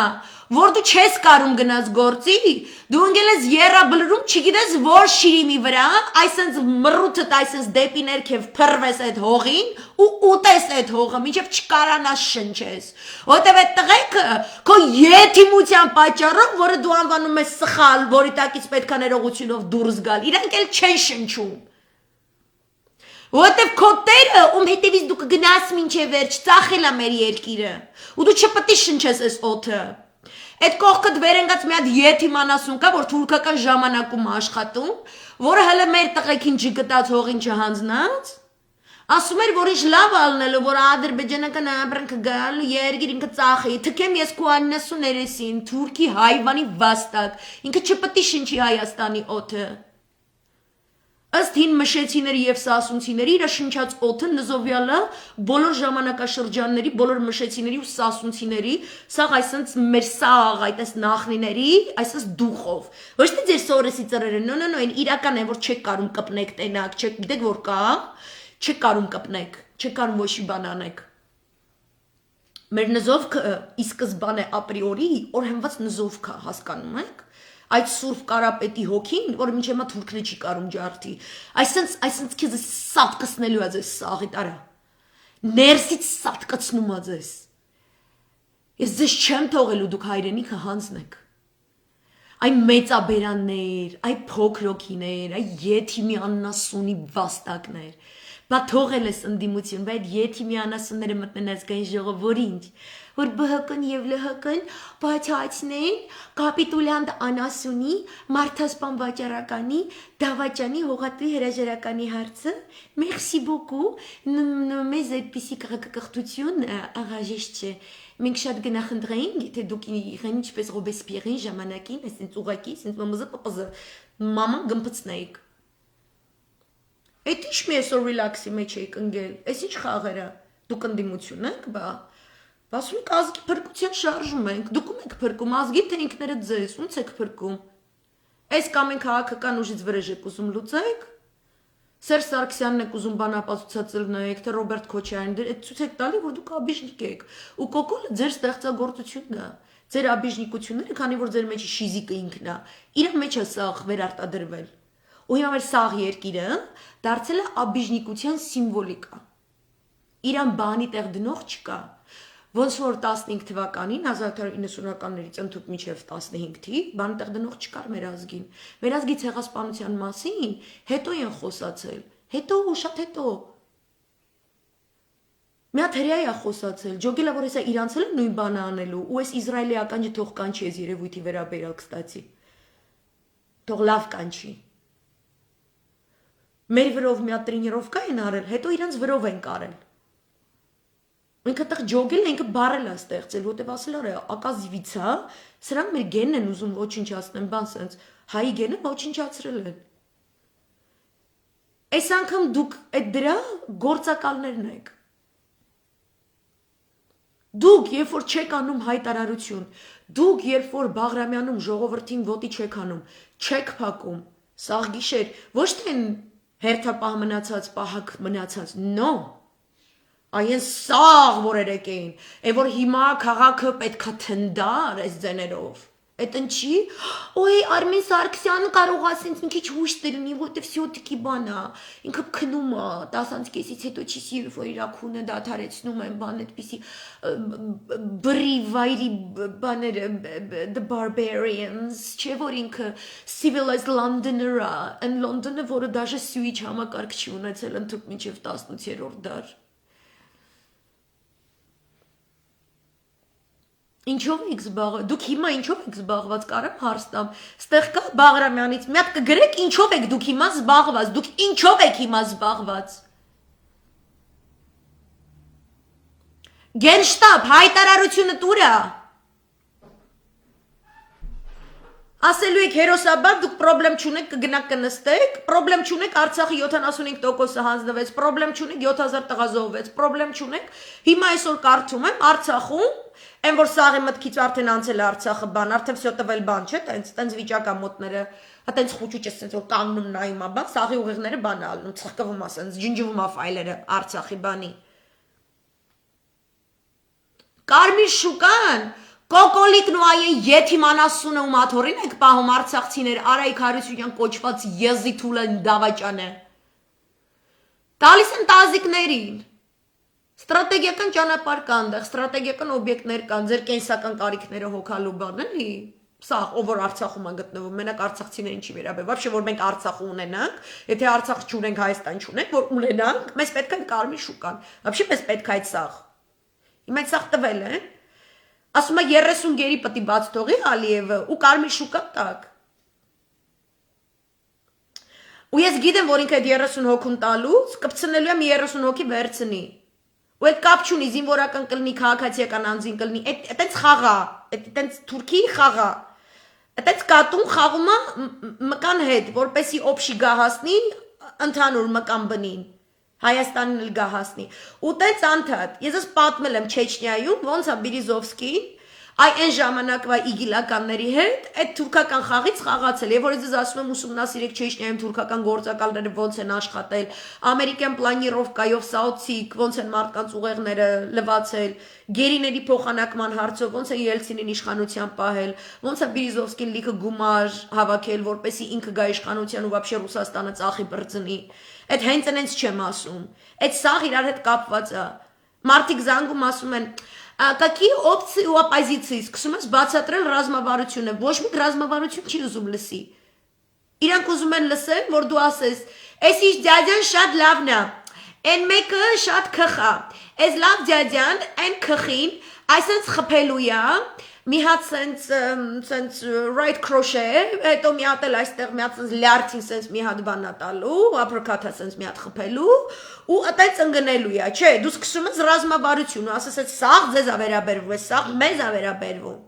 որ դու չես կարում գնաս գործի դու ընկել ես երաբլրում չգիտես որ շիրիմի վրա այսենց մռութդ այսենց դեպի ներքև փռվես այդ հողին ու ուտես այդ հողը մինչև չկարանաս շնչես որտեվ այդ տղեկը քո եթիմության պատճառով որը դու անվանում ես սխալ որի տակից պետքա ներողությունով դուրս գալ իրանք էլ չեն շնչում Որտև քո տերը ում հետևից դու կգնաս մինչև վերջ ծախել է մեր երկիրը ու դու չպետք է շնչես այս օդը Այդ կողքդ վերընկած մի հատ եթիմանասուն կա, որ թուրքական ժամանակում աշխատում, որը հələ մեր տղեկին չգտած հողին չհանձնած, ասում էր, որ ինչ լավ ալնելու, որ ադրբեջանական ապրանքը գալ, երկիր ինքը ծախի, թքեմ ես քո 93-ին, թուրքի հայվանի վաստակ, ինքը չպետք է շնչի Հայաստանի օդը Ըստ հին մշեցիների եւ սասունցիների իր շնչած օդը նզովյալը բոլոր ժամանակաշրջանների բոլոր մշեցիների ու սասունցիների սաղ այսպես մեր սաղ այդպես նախնիների այսպես դուխով ոչ թե ձեր սորեսի ծրերը նո այն իրական է որ չեք կարում կպնեք տենակ չեք գիտեք որ կա չեք կարում կպնեք չեք կարում ոչի բան անեք մեր նզովքը ի սկզբանե ապրիորի օրհնված նզովք է հասկանում եք Այդ սուրբ կարապետի հոգին, որ մինչև մա թուրքն չի կարում ջարդի, այսենց քեզ սատկացնելու է ձեզ սաղի տարա, ներսից սատկացնում է ձեզ, ես ձեզ չեմ թողելու դուք հայրենիքը հանձնեք, այ մեծաբերաններ, այ փոքրոքիներ, այ եթիմի աննասունի վաստակներ, բա թողել ես ընդդիմություն, բայց եթիմի անասունները մտնեն ազգային ժողով, որ ինչ, որ ԲՀԿ-ն եւ ԼՀԿ-ն բացացնեն կապիտուլյանտ անասունի, մարդասպան վաճառականի, դավաճանի հողատուի հրաժարականի հարցը, merci beaucoup, մեզ այդպիսի քաղաքակրթություն առաժեշտ չէ, մենք շատ գնահնդրեինք, եթե դուք իրեն ինչպես Ռոբեսպիերին ժամանակին, այսինքն ուղակի, այսինքն մզը մաման գմպցնեիք Այդ ինչ մի այսօր ռիլաքսի մեջ եք ընկել, այս ինչ խաղերը, դուք ընդդիմություն եք, ասում եք ազգի փրկության շարժում ենք, դուք ում եք փրկում, ազգի թե ինքներդ ձեզ, ոնց եք փրկում, այս կամ են քաղաքական ուժից վրեժ եք ուզում լուծեք, Սերժ Սարգսյանն եք ուզում բան ապացուցածել նայեք, թե Ռոբերտ Քոչարյանն, այդ ցույց եք տալի, որ դուք աբիժնիկ եք, ու կոկոլը ձեր ստեղծագործությունն է, ձեր աբիժնիկությունները, քանի որ ձեր մեջ շիզիկը ինքն է, իր մեջ է սաղ վերարտադրվել Ու հիմա մեր սաղ երկիրը դարձել է աբիժնիկության սիմվոլիկա։ Իրան բանի տեղ դնող չկա։ Ոնց որ 15 թվականին 1990-ականներից ընդհուպ մինչև 15 թիվ բանի տեղ դնող չկար մեր ազգին։ Մեր ազգի ցեղասպանության մասին հետո են խոսացել։ Հետո ու շատ հետո։ Մի հատ հրեա է խոսացել, ջոգելա որ հեսա իրանցել են նույն բանը անելու, ու այս իսրայելի ականջը թող կանչի այս երևույթի վերաբերյալ կստացի։ Թող լավ կանչի։ Մեր վրով մի հատ տրենիրովկա են արել, հետո իրանց վրով են կարել։ Ինքը տեղ ջոգել է, ինքը բարել է ստեղծել, որտեվ ասել է, ակազիվիցա, սրանք մեր գենն են ուզում ոչնչացնեն, բան սենց, հայի գենը ոչնչացրել են։ Այս անգամ դուք այդ դրա գործակալներն եք։ Դուք, երբ որ չեք անում հայտարարություն, դուք, երբ որ Բաղրամյանում ժողովրդին ոտի չեք անում, չեք փակում, սաղ գիշեր, ոչ թե հերթապահ մնացած, պահակ մնացած, no, այն սաղ որ երեք էին, է որ հիմա քաղաքը պետքա թնդար այս ձեներով, այդ ընչի, ոյ Արմեն Սարգսյանը կարող ասենց մի քիչ հույս տրնի, որտեվ սյոտիկի բան է, ինքը քնում է, 10-կեսից հետո չի սիրում, որ իր քունը դադարեցնում են, բան այդպիսի բրի վայրի բաները, the barbarians, չէ որ ինքը civilized Londoner է, and London-ը, որը դաժե սյուիչ համակարգ չի ունեցել ընդհուպ մինչև 18-րդ դար։ Ինչով եք զբաղված, դուք հիմա ինչով եք զբաղված, կարամ հարց տամ, ստեղ կա Բաղրամյանից, մի հատ կգրեք ինչով եք դուք հիմա զբաղված, դուք ինչով եք հիմա զբաղված։ Գենշտաբ, հայտարարությունը տուրա։ Ասելու եք հերոսաբար, դուք պրոբլեմ չունեք, կգնաք կնստեք, պրոբլեմ չունեք, Արցախի 75%-ը հանձնվեց, պրոբլեմ չունեք, 7000 տղա զոհվեց, պրոբլեմ չունեք, հիմա այսօր կարդում եմ, Արցախում, այն որ սաղի մտքից արդեն անցել է Արցախը բան, արդեն վсё տվել բան, չէ, տենց վիճակա մոտները, հատենց խուճուճը սենց որ կանգնում նայում է, բան, սաղի ուղեղները բան է ալնում, ծխկվում է, սենց ջնջվում է ֆայլերը Արցախի բանի։ Կարմիր շուկան Կոկոլիկն ու այեն եթիմանասունը ու մաթորին եք պահում արցախցիներ Արայք Հարությունյան կոչված եզի թուլը դավաճանը։ Տալիս են տազիկներին։ Ստրատեգիական ճանապարհ կա այնտեղ, ստրատեգիական օբյեկտներ կան, ձեր կենսական կարիքները հոգալու բան էլի։ Սա ով որ Արցախում է գտնվում, մենակ արցախցիներին չի վերաբերվում, вообще որ մենք Արցախ ունենանք, եթե Արցախ չունենք, Հայաստան չունենք, որ ունենանք, մեզ պետք է կարմիր շուկան։ Вообще մեզ պետք է այդ սաղ։ Հիմա այդ սաղ տվել է։ Ասում է 30 գերի պտի բաց թողի Ալիևը ու կարմիր շուկա տակ։ Ու ես գիտեմ, որ ինքը այդ 30 հոգուն տալուց կպցնելու եմ 30 հոգի վերցնի։ Ու այդ կապ չունի, զինվորական կլինի, քաղաքացիական անձին կլինի, այդտենց խաղա, այդտենց թուրքի խաղա։ Այդտենց կատուն խաղում է մկան հետ, որպեսի օբշի գահասնի ընդհանուր մկան բնին։ Հայաստանին էլ գահասնի։ Ու տենց անդադ, ես ես պատմել եմ Չեչնիայում, ոնց է Բիրիզովսկին, այն ժամանակվա իգիլականների հետ, այդ թուրքական խաղից խաղացել, եւ որ ես ասում եմ ուսումնասիրեք Չեչնիայում թուրքական գործակալները ոնց են աշխատել, ամերիկյան պլանիրովկայով Սաութսիկ, ոնց են մարդկանց ուղեղները լվացել, գերիների փոխանակման հարցով, ոնց է Ելցինին իշխանության պահել, ոնց է Բիրիզովսկին լիքը գումար հավաքել, որպեսի ինքը գա իշխանության ու вообще Ռուսաստանը ծախի բրծնի։ Այդ հենց այնց չեմ ասում։ Այդ սաղ իրար հետ կապված է։ Մարդիկ զանգում ասում են, какие опции у оппозиции, սկսում ես բացատրել ռազմավարությունը, ոչ մի ռազմավարություն չի ուզում լսի։ Իրանք ուզում են լսել, որ դու ասես, «Էս իշ դյադյան շատ լավն է, այն մեկը շատ քխ է, այս լավ դյադյան, այն քխին, այսպես խփելու է, մի հատ սենց right crochet, հետո մի հատ էլ այստեղ մի հատ սենց լյարդին սենց մի հատ բան է տալու, ապրոքաթա սենց մի հատ խփելու ու այդպես ընկնելու է, չէ, դու սկսում ես ռազմավարություն ու ասես այդ սաղ ձեզ է վերաբերվում, այս սաղ մեզ է վերաբերվում։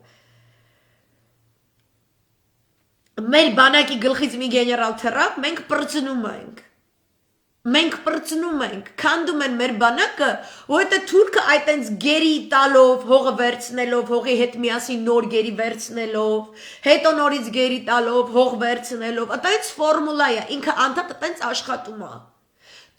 Մեր բանակի գլխից մի գեներալ թռավ, մենք պրծնում ենք։ Մենք պրծնում ենք, քանդում են մեր բանակը, ու այդ թուրքը այտենց գերի տալով, հողը վերցնելով, հողի հետ միասին նոր գերի վերցնելով, հետո նորից գերի տալով, հող վերցնելով, այտենց ֆորմուլա է, ինքը անդադ այտենց աշխատում է։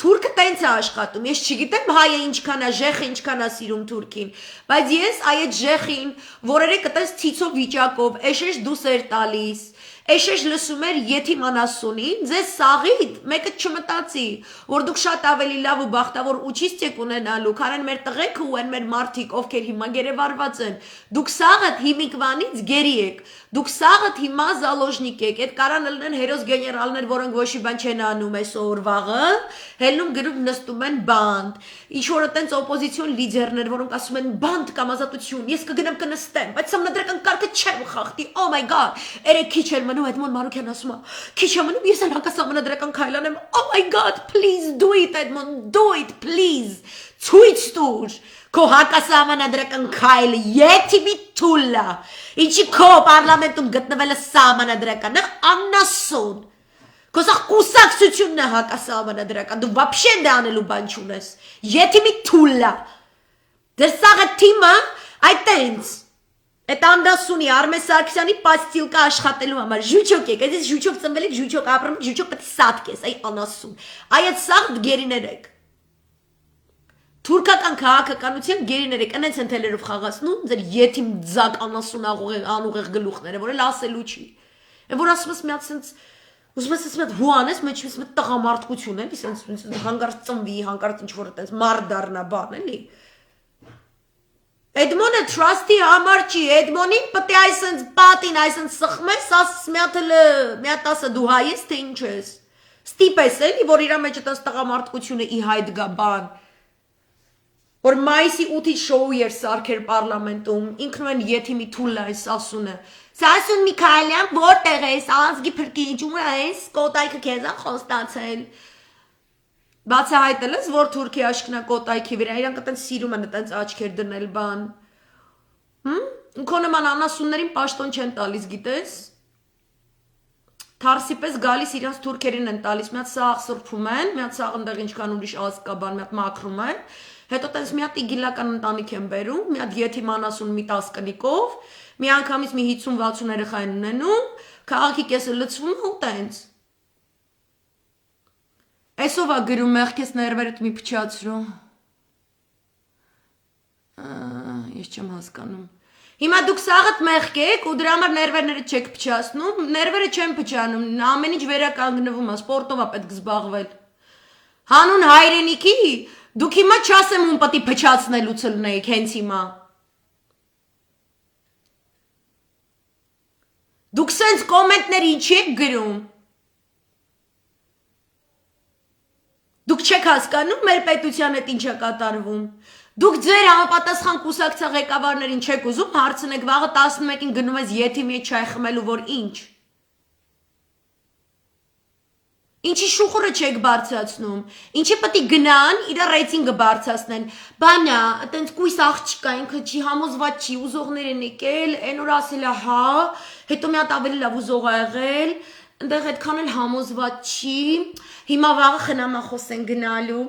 Թուրքը տենց է աշխատում, ես չգիտեմ հայը ինչքան է, ժեխը ինչքան է սիրում թուրքին, բայց ես այդ ժեխին, որ երեք այտենց ցիցով վիճակով, էշեշ դուս էր տալիս, Էշեշ լսում էր եթիմանասունին, ձեզ սաղիդ, մեկը չմտացի, որ դուք շատ ավելի լավ ու բախտավոր ուչիստ եք ունենալու, քան են մեր տղեկը ու են մեր մարդիկ, ովքեր հիմա գերեվարված են, դուք սաղըդ հիմիկվանից գերի եք, դուք սաղըդ հիմա զալոժնիկ եք, այդ կարան լնեն հերոս գեներալներ, որոնք ոչ մի բան չեն անում այսօր վաղը, հելնում գրում նստում են բանդ, ինչ-որ այտենց օպոզիցիոն լիդերներ, որոնք ասում են բանդ կամ ազատություն, ես կգնամ կնստեմ, բայց սա մնադրական կարգը չեմ խախտի, oh my god, երեք քիչ էլ ամենու Էդմոն Մարուկյան ասում է քիչ ամենու ես էլ հակասահմանադրական քայլ անեմ oh my god please do it Edmond do it please ցույց տուր քո հակասահմանադրական քայլը եթիմի թուլա ինչի քո պարլամենտում գտնվելը սահմանադրական է աննասուն քո սա կուսակցությունն է հակասահմանադրական դու вообще դա անելու բան չունես եթիմի թուլա դեր սաղը թիմը այտենց Այդ անդասունի Արմեն Սարգսյանի պաստիլկա աշխատելու համար ժուչոկ եք, այս ժուչոկ ծնվել եք, ժուչոկ ապրում եք, ժուչոկ պետք է սատկես, այ անասուն։ Այ այդ սաղ գերիներ եք։ Թուրքական քաղաքականության գերիներ եք, այնց են թելերով խաղացնում, ձեր եթիմ ձակ անասուն անուղեղ գլուխները, որ էլ ասելու չի։ Այն որ ասում ես մի հատ սենց ուզում ես մի հատ հուանես, մեջ մի տղամարդկություն էլի, սենց հանկարծ ծնվի, հանկարծ ինչ որ այդպես մարդ դառնա բան էլի։ Էդմոնը trust-ի համար չի, Էդմոնին պետք է այսենց պատին, այսենց սխմես, ասես մի հատ ասը դու հայ ես, թե ինչ ես։ Ստիպես էլի, որ իրա մեջ այդպես տղամարդկությունը ի հայտ գա բան։ Որ մայիսի 8-ի շոու էր սարքեր պարլամենտում, ինքնուրույն եթիմի թուլը այս ասունը։ Սասուն Միքայելյան, որտեղ ես, ազգի փրկիչում ես, կոտայքը քեզ է խոստացել։ Բացահայտել ես, որ Թուրքիա աշկնա կոտայքի վրա, իրանք այտենց սիրում են այտենց աչքեր դնել բան։ Քո նման անասուններին պաշտոն չեն տալիս, գիտես։ Թարսի պես գալիս իրանց թուրքերին են տալիս, մի հատ սաղ սրբում են, մի հատ սաղ ընդեղ ինչքան ուրիշ ազգ կա բան, մի հատ մաքրում են, հետո տենց մի հատ իգիլական ընտանիք են բերում, մի հատ եթիմ անասուն մի 10 կնիկով, մի անգամից մի 50-60 երեխա են ունենում, քաղաքի կեսը լցվում ու տենց։ Այսով է գրում մեղքես ներվերդ մի փչացրու։ Ես չեմ հասկանում։ Հիմա դուք սաղդ մեղք եք ու դրա համար ներվերները չեք փչացնում, ներվերը չեն փչանում, ամեն ինչ վերականգնվում է, սպորտով է պետք զբաղվել։ Հանուն հայրենիքի դուք հիմա չասեմ ում պետք է փչացնելուց լնեիք հենց հիմա։ Դուք սենց կոմենտներ ինչ եք գրում։ Դուք չեք հասկանում մեր պետության հետ ինչ է կատարվում։ Դուք ձեր համապատասխան կուսակցության ղեկավարներին չեք ուզում հարցնեք վաղը 11-ին գնում ես եթիմի հետ չայ խմելու որ ինչ։ Ինչի շուխուրը չեք բարձրացնում։ Ինչի պետք է գնան իր ռեյտինգը բարձրացնեն։ Բանա, այտենց կույս աղջիկա ինքը չի համոզված չի ուզողներ են եկել, այն օր ասել է հա, հետո մի հատ ավելի լավ ուզող ա եղել։ Այնտեղ այդքան էլ համոզված չի, հիմա վաղը խնամախոս են գնալու,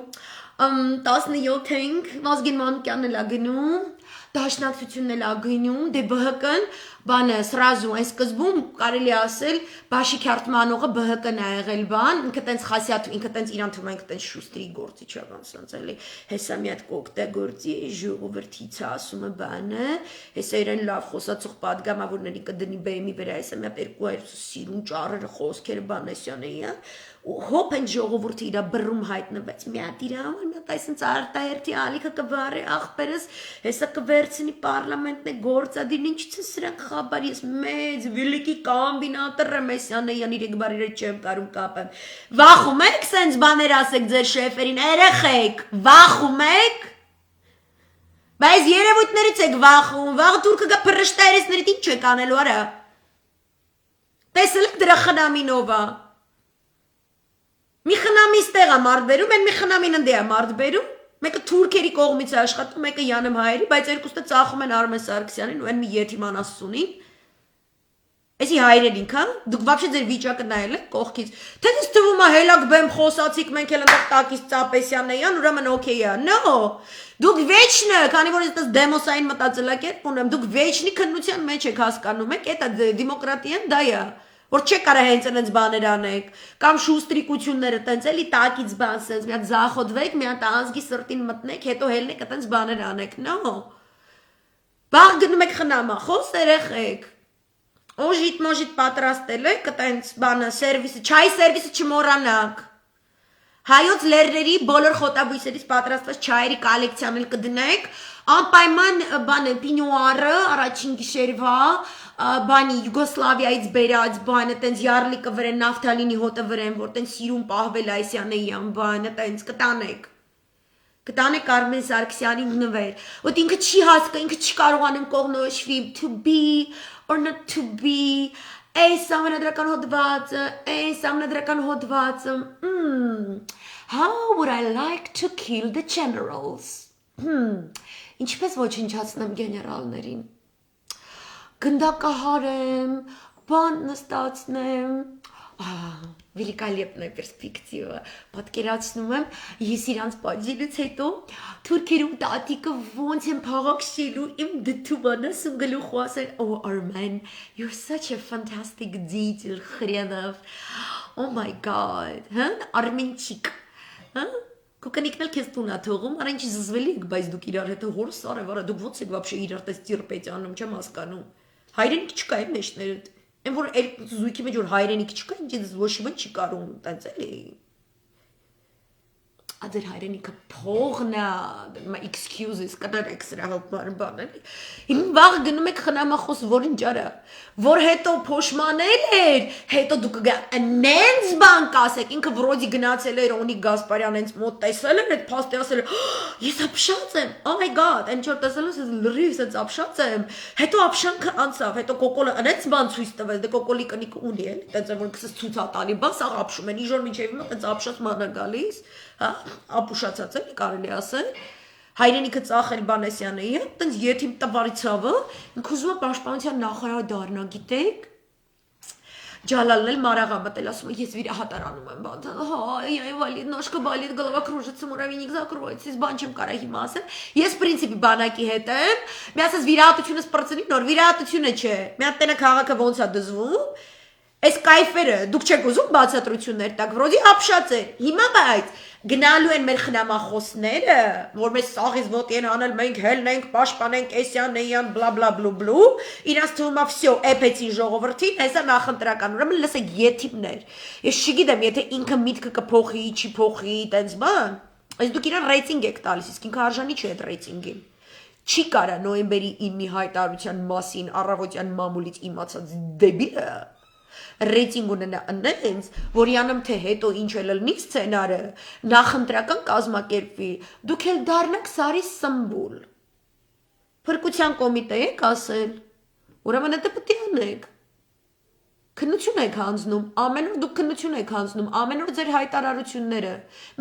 17-ին Վազգեն Մանուկյանն էլ ա գնում, դաշնակցությունն էլ ա գնում, դե ԲՀԿ-ն բանը սրազու այն սկզբում կարելի ասել Բաշիկ Հարտմանողը ԲՀԿ-ն ա եղել բան, ինքը տենց խասյաթ, ինքը տենց իրան թվում ինքը տենց շուստրի գործի չական սենց էլի, հեսա մի հատ կոկտե գործի ժողովրդից ասում է բանը, հեսա իրեն լավ խոսացող պատգամավորների կդնի բեմի վրա, հեսա մի հատ 200 սիրուն ճառերը խոսքերը բանեսյան էի, հոփ են ժողովուրդը իրա բռում հայտնվեց, մի հատ իրա համար, մի հատ այսինց արտահերթի ալիքը կվարի աղբերս, հեսա կվերցնի պարլամենտն է գործադիրն ինչ ցը սրանք խաբար, ես մեծ վիլիկի կամբինատը Ռեմեսյանն իրեք բարիրը չեմ կարում կապեմ, վախում եք սենց բաներ ասեք ձեր շեֆերին, երեխեք, վախում եք, բայց երևույթներից եք վախում, վաղ թուրքը գա փռշտայրեսներից ինչ եք անելու արա, տեսել եք դրա խնամինովա, մի խնամիս տեղ է մարդ բերում, են մի խնամին ընդե է մարդ բերում, մեկը թուրքերի կողմից է աշխատում, մեկը Յանեմ հայերի, բայց երկուսը ծախում են Արմեն Սարգսյանին ու են մի եթիմ անասունին, էսի հայրենիք, հա, դուք վաբշե ձեր վիճակը նայել եք կողքից, թե դες թվում է հելակ բեմ խոսացիք, մենք էլ ընդեղ տակից ծապեսյանն էյան, ուրեմն օքեյ է, no, դուք վեճնը, քանի որ ես դեմոսային մտածելակերպ ունեմ, դուք վեճնի քննության մեջ եք հասկանում եք, էտա դեմոկրատիան դա է, որ չեք կարա հենց այնց բաներ անեք, կամ շուստրիկությունները տենց էլի տակից բան սենց, մի հատ զախոդվեք, մի հատ ազգի սրտին մտնեք, հետո հելնեք այտենց բաներ անեք, no, բաղ գնում եք խնամախոս երեխեք, օժիտ պատրաստել եք, այտենց բանը սերվիսը, չայ սերվիսը չմոռանաք, հայոց լերների բոլոր խոտաբույսերից պատրաստված չայերի կոլեկցիան էլ կդնեք, անպայման բանը պինյուարը, առաջին գիշերվա, բանի Յուգոսլավիայից բերած բանը, տենց յարլիկը վրեն, նավթալինի հոտը վրեն, որ տենց սիրուն պահվել այսյան էյան բանը, տենց կտանեք։ Կտանեք Արմեն Սարգսյանին նվեր, ոտ ինքը չի հասկա, ինքը չի կարողանում կողնոշվի to be or not to be, Այս ամենադրական հոդվածը, այս ամենադրական հոդվածը, how would I like to kill the generals? Ինչպես ոչնչացնեմ գեներալներին, գնդակահարեմ, բան նստացնեմ, великолепная перспектива, պատկերացնում եմ, ես իրանց պատժելուց հետո, թուրքերում տատիկը ոնց եմ փաղաքշելու իմ դթուբանը սում գլուխու ասել, oh Arman, you're such a fantastic detail, խրենով, oh my god, Արմենչիկ, Կոկնիկնել քեզ տունա թողում, արա ինչի զզվելի եք, բայց դուք իրար հետ հորս արևարա, դուք ոնց եք вообще իրար տես տիրպետ անում, չեմ հասկանում։ Հայրենիք չկա է մեջներդ։ Այն որ զույգի մեջ որ հայրենիք չկա, ինչ ոչ ոք չի կարող, տենց էլի։ Ադեր հայրենիքը փողն է, my excuses, կներեք սրա բան էլի։ Իմ վաղ գնում եք խնամախոս որ ինչ արա, որ հետո փոշմանել էր, հետո դուք նենց բան կասեք, ինքը վրոդի գնացել էր Օնիկ Գասպարյան հենց մոտ տեսել էր, այդ փաստի ասել էր, ես ապշած եմ, oh my god, այն չոր տեսելուց ես լրիվ ես ապշած եմ, հետո ապշանքը անցավ, հետո կոկոլը անեց բան ցույց տվեց, դե կոկոլի կնիկը ունի էլի, տենց որ քսս ցույց ա տալի, բա սա ապշում են, իժոր միջև հիմա տենց ապշած մանա գալիս, հա, ապուշացած էլի կարելի ասել, հայրենիքը ծախել Բանեսյանի հետ, տենց եթիմ տվարի ցավը, ինքը ուզում է պաշտպանության նախարար դառնա, գիտեք, Ջալալն էլ մարաղա մտել, ասում է, ես վիրահատարանում եմ, я инвалид, ножка болит, голова кружится, муравейник закроется, ես բան չեմ կարա հիմա ասել, ես պրինցիպի բանակի հետ եմ, մի ասես վիրահատությունը սպրծնի, նոր վիրահատությունը չէ, մի հատ տենը քաղաքը ոնց է դզվում, այս կայֆերը, դուք չեք ուզում բացատրություններ տակ, վրոդի ապշած է, հիմա բայց գնալու են մեր խնամախոսները, որ մեզ սաղից ոտի են անել, մենք հելնենք, պաշտպանենք, էսյան, նեյան, բլա բլա բլու, իրանց թվում է վсё, էփեցին ժողովրդին, հեսա նախընտրական, ուրեմն լսեք եթիպներ, ես չգիտեմ, եթե ինքը միտքը կփոխի, չի փոխի, տենց բան, այս դուք իրան ռեյտինգ եք տալիս, իսկ ինքը արժանի չի այդ ռեյտինգին, չի կարա նոյեմբերի 9-ի հայտարարության մասին առավոտյան մամուլից իմացած դեբիլը ռեյտինգ ունենա այնց, որ յանամ թե հետո ինչ էլ լինի սցենարը, նախընտրական կազմակերպվի, դուք էլ դառնաք Սարի սմբուլ։ Փրկության կոմիտե եք ասել, ուրեմն դա պետք է անեք։ Քննություն եք հանձնում, ամեն օր դուք քննություն եք հանձնում, ամեն օր ձեր հայտարարությունները։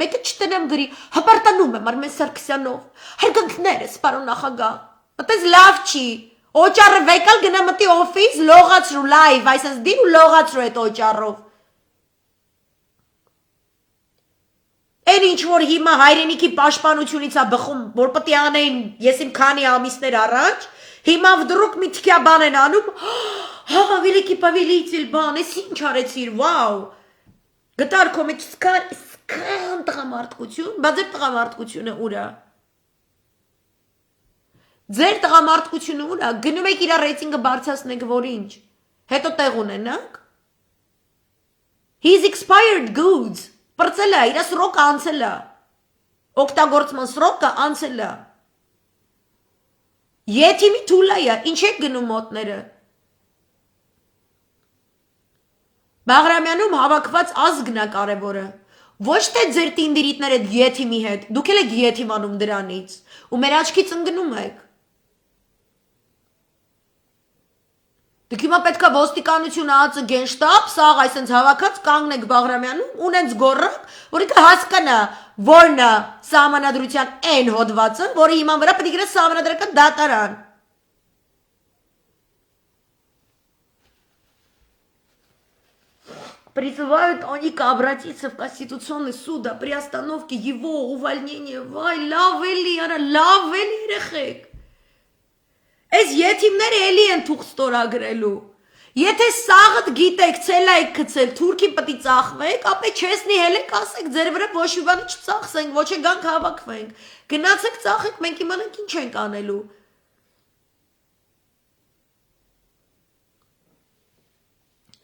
Մեկը չտնեմ գրի, հպարտանում եմ Արմեն Սարգսյանով, հարգանքներս, պարոն նախագահ, այդպես լավ չի։ Օճառը վեկալ գնա մտի օֆիս, լողացրու լայվ, այսպես դի ու լողացրու այդ օճառով։ Այն ինչ որ հիմա հայրենիքի պաշտպանությունից է բխում, որ պետք է անեին, ես իմ քանի ամիսներ առաջ, հիմա վդրուկ մի թքյա բան են անում, հա, великий повелитель բան, ես ինչ արեցիր, վաու։ Գտար կոմիքսկան տղամարդկություն, բա ձեր տղամարդկությունը ուր է։ Ձեր տղամարդկությունը ուր է, գնում եք իր ռեյտինգը բարձրացնեք, որ ինչ, հետո տեղ ունենաք։ He's expired goods, պրծել է, իր սրոկը անցել է, օգտագործման սրոկը անցել է։ Եթիմի թուլա է, ինչ եք գնում մոտները։ Բաղրամյանում հավաքված ազգն է կարևորը, ոչ թե ձեր տինդիրիտներ այդ եթիմի հետ, դուք էլ եք եթիմանում դրանից, ու մեր աչքից ընկնում եք։ Դուք հիմա պետք է ոստիկանությունը ածը գենշտաբ, սաղ այսենց հավաքած կանգնեք Բաղրամյանում, ունենց գորրակ, որ ինքը հասկանա, որն է սահմանադրության այն հոդվածը, որի հիման վրա պետք է գրես սահմանադրական դատարան։ Призывают они к обратиться в Конституционный суд при остановке его увольнения. Вай, լավելի, արա, լավելի երեխեք։ Այս եթիմները էլի են թուղթ ստորագրելու։ Եթե սաղդ գիտեք, ցելա եք գցել, թուրքի պետք է ծախվեք, ապե չեսնի հելեք ասեք, ձեր վրա ոչ մի բան չծախսենք, ոչ եկանք հավաքվենք։ Գնացեք ծախեք, մենք իմանանք ինչ ենք անելու։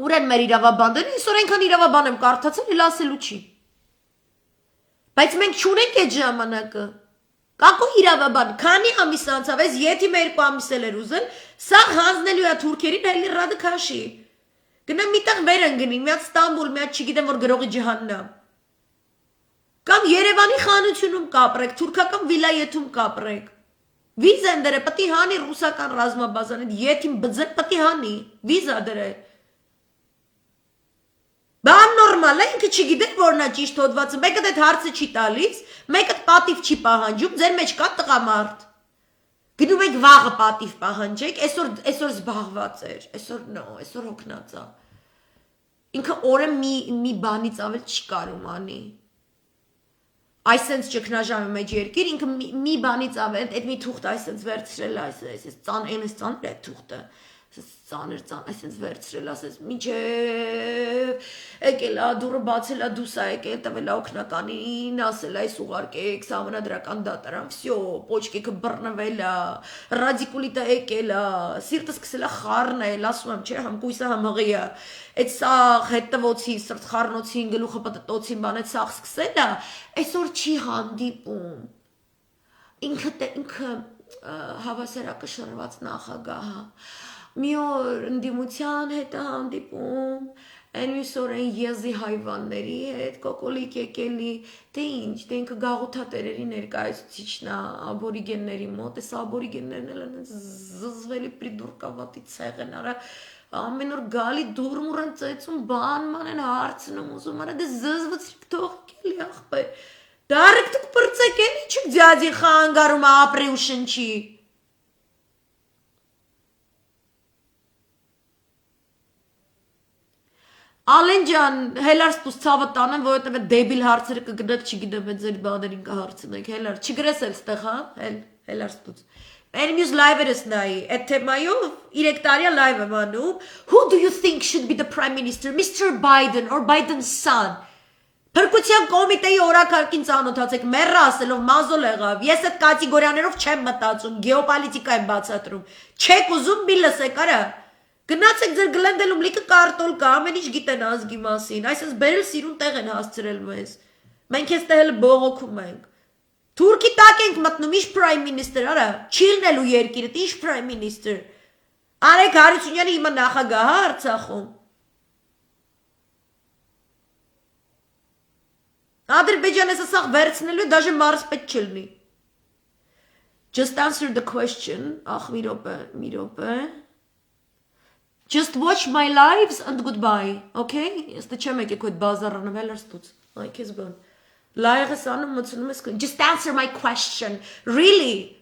Ուր են մեր իրավաբանները, այսօր այնքան իրավաբան եմ կարդացել, էլ ասելու չի։ Բայց մենք չունենք այդ ժամանակը։ Կակո իրավաբան, քանի ամիս անցավ, այս եթիմը 2 ամիս էր ուզել, սա հանձնելու է թուրքերին, հելի ռադը քաշի։ Գնամ միտեղ վեր են գնին, մի հատ Ստամբուլ, մի հատ չգիտեմ որ գրողի ջհաննամ։ Կամ Երևանի խանությունում կապրեք, թուրքական վիլայեթում կապրեք։ Վիզա դրե, պետք է հանի ռուսական ռազմաբազան, եթիմ բձե պետք է հանի, վիզա դրե։ Բան նորմալ է, ինքը չգիտեր, որ նա ճիշտ հոդվածը, մեկը այդ հարցը չի տալիս, մեկը պատիվ չի պահանջում, ձեր մեջ կա տղամարդ։ Գնում եք վաղը պատիվ պահանջեք, այսօր զբաղված էր, այսօր հոգնած է։ Ինքը օրը մի բանից ավել չի կարում անի։ Այսենց ճգնաժամի մեջ երկիր, ինքը մի բանից ավել, այդ մի թուղթ այսենց վերցրել այս ծանր է թուղթը։ Ծանր, այսենց վերցրել, ասես, միջև եկել է, դուրը բացել է, դուս է եկել, տվել է օգնականին, ասել է, այս ուղարկեք, սահմանադրական դատարան, վсё, պոչկեքը բռնվել է, ռադիկուլիտը եկել է, սիրտը սկսել է խառնել, ասում եմ, չէ, համ կույսը համ հղի է, այդ սաղ հետտվոցի, սրտխառնոցին, գլուխը պտտոցին, բան այդ սաղ սկսել է, այսօր չի հանդիպում, ինքը հավասարակշռված նախագահ է, մի օր ընդդիմության հետ է հանդիպում, այն մյուս օր այն եզի հայվանների հետ, կոկոլիկ եկելի, թե ինչ, թե ինքը գաղութատերերի ներկայացուցիչն է աբորիգենների մոտ, այս աբորիգեններն էլ զզվելի պրիդուրկավատի ցեղ են արա, ամեն օր գալի դուրմուր են ծեծում, բանման են հարցնում, ուզում արա, դե զզվցրիք թողք էլի ախպեր, դարեք դուք պրծեք էլի չուք ձյադի խանգարում ապրի ու շնչի, Ալեն ջան, հելար սպուս ցավը տանեմ, որովհետև այդ դեբիլ հարցերը կգնաք, չգիտեմ, այդ ձեր բաներին կհարցնեք, հելար, չգրես էլ ստեղ, հա, հելար սպուս։ Այն մյուս լայվերս նայի, այդ թեմայով 3 տարյա լայվ եմ անում, who do you think should be the prime minister, Mr. Biden or Biden's son? Փրկության կոմիտեի օրակարգին ծանոթացեք, մեռը ասելով մազոլ եղավ, ես այդ կատեգորիաներով չեմ մտածում, գեոպոլիտիկա եմ բացատրում, չեք ուզում մի լսեք, արա Գնացեք ձեր գլենդելում լիքը կարտոլ կա, ամեն ինչ գիտեն ազգի մասին, այսպես բերել սիրուն տեղ են հասցրել մեզ, մենք ես տեղ էլ բողոքում ենք, թուրքի տակ ենք մտնում, ինչ prime minister, արա, չի լինելու երկիրը, ինչ prime minister, Արեգ Հարությունյանը հիմա նախագահ է Արցախում, Ադրբեջանես ասաղ վերցնելու, դաժե մարսպետ չլնի, just answer the question, ախ մի րոպե, Just watch my lives and goodbye, okay? Este ce mai cu bazar rănăvel stuț. Ai kes bun. La rsanu mulțumesc. Just answer my question. Really?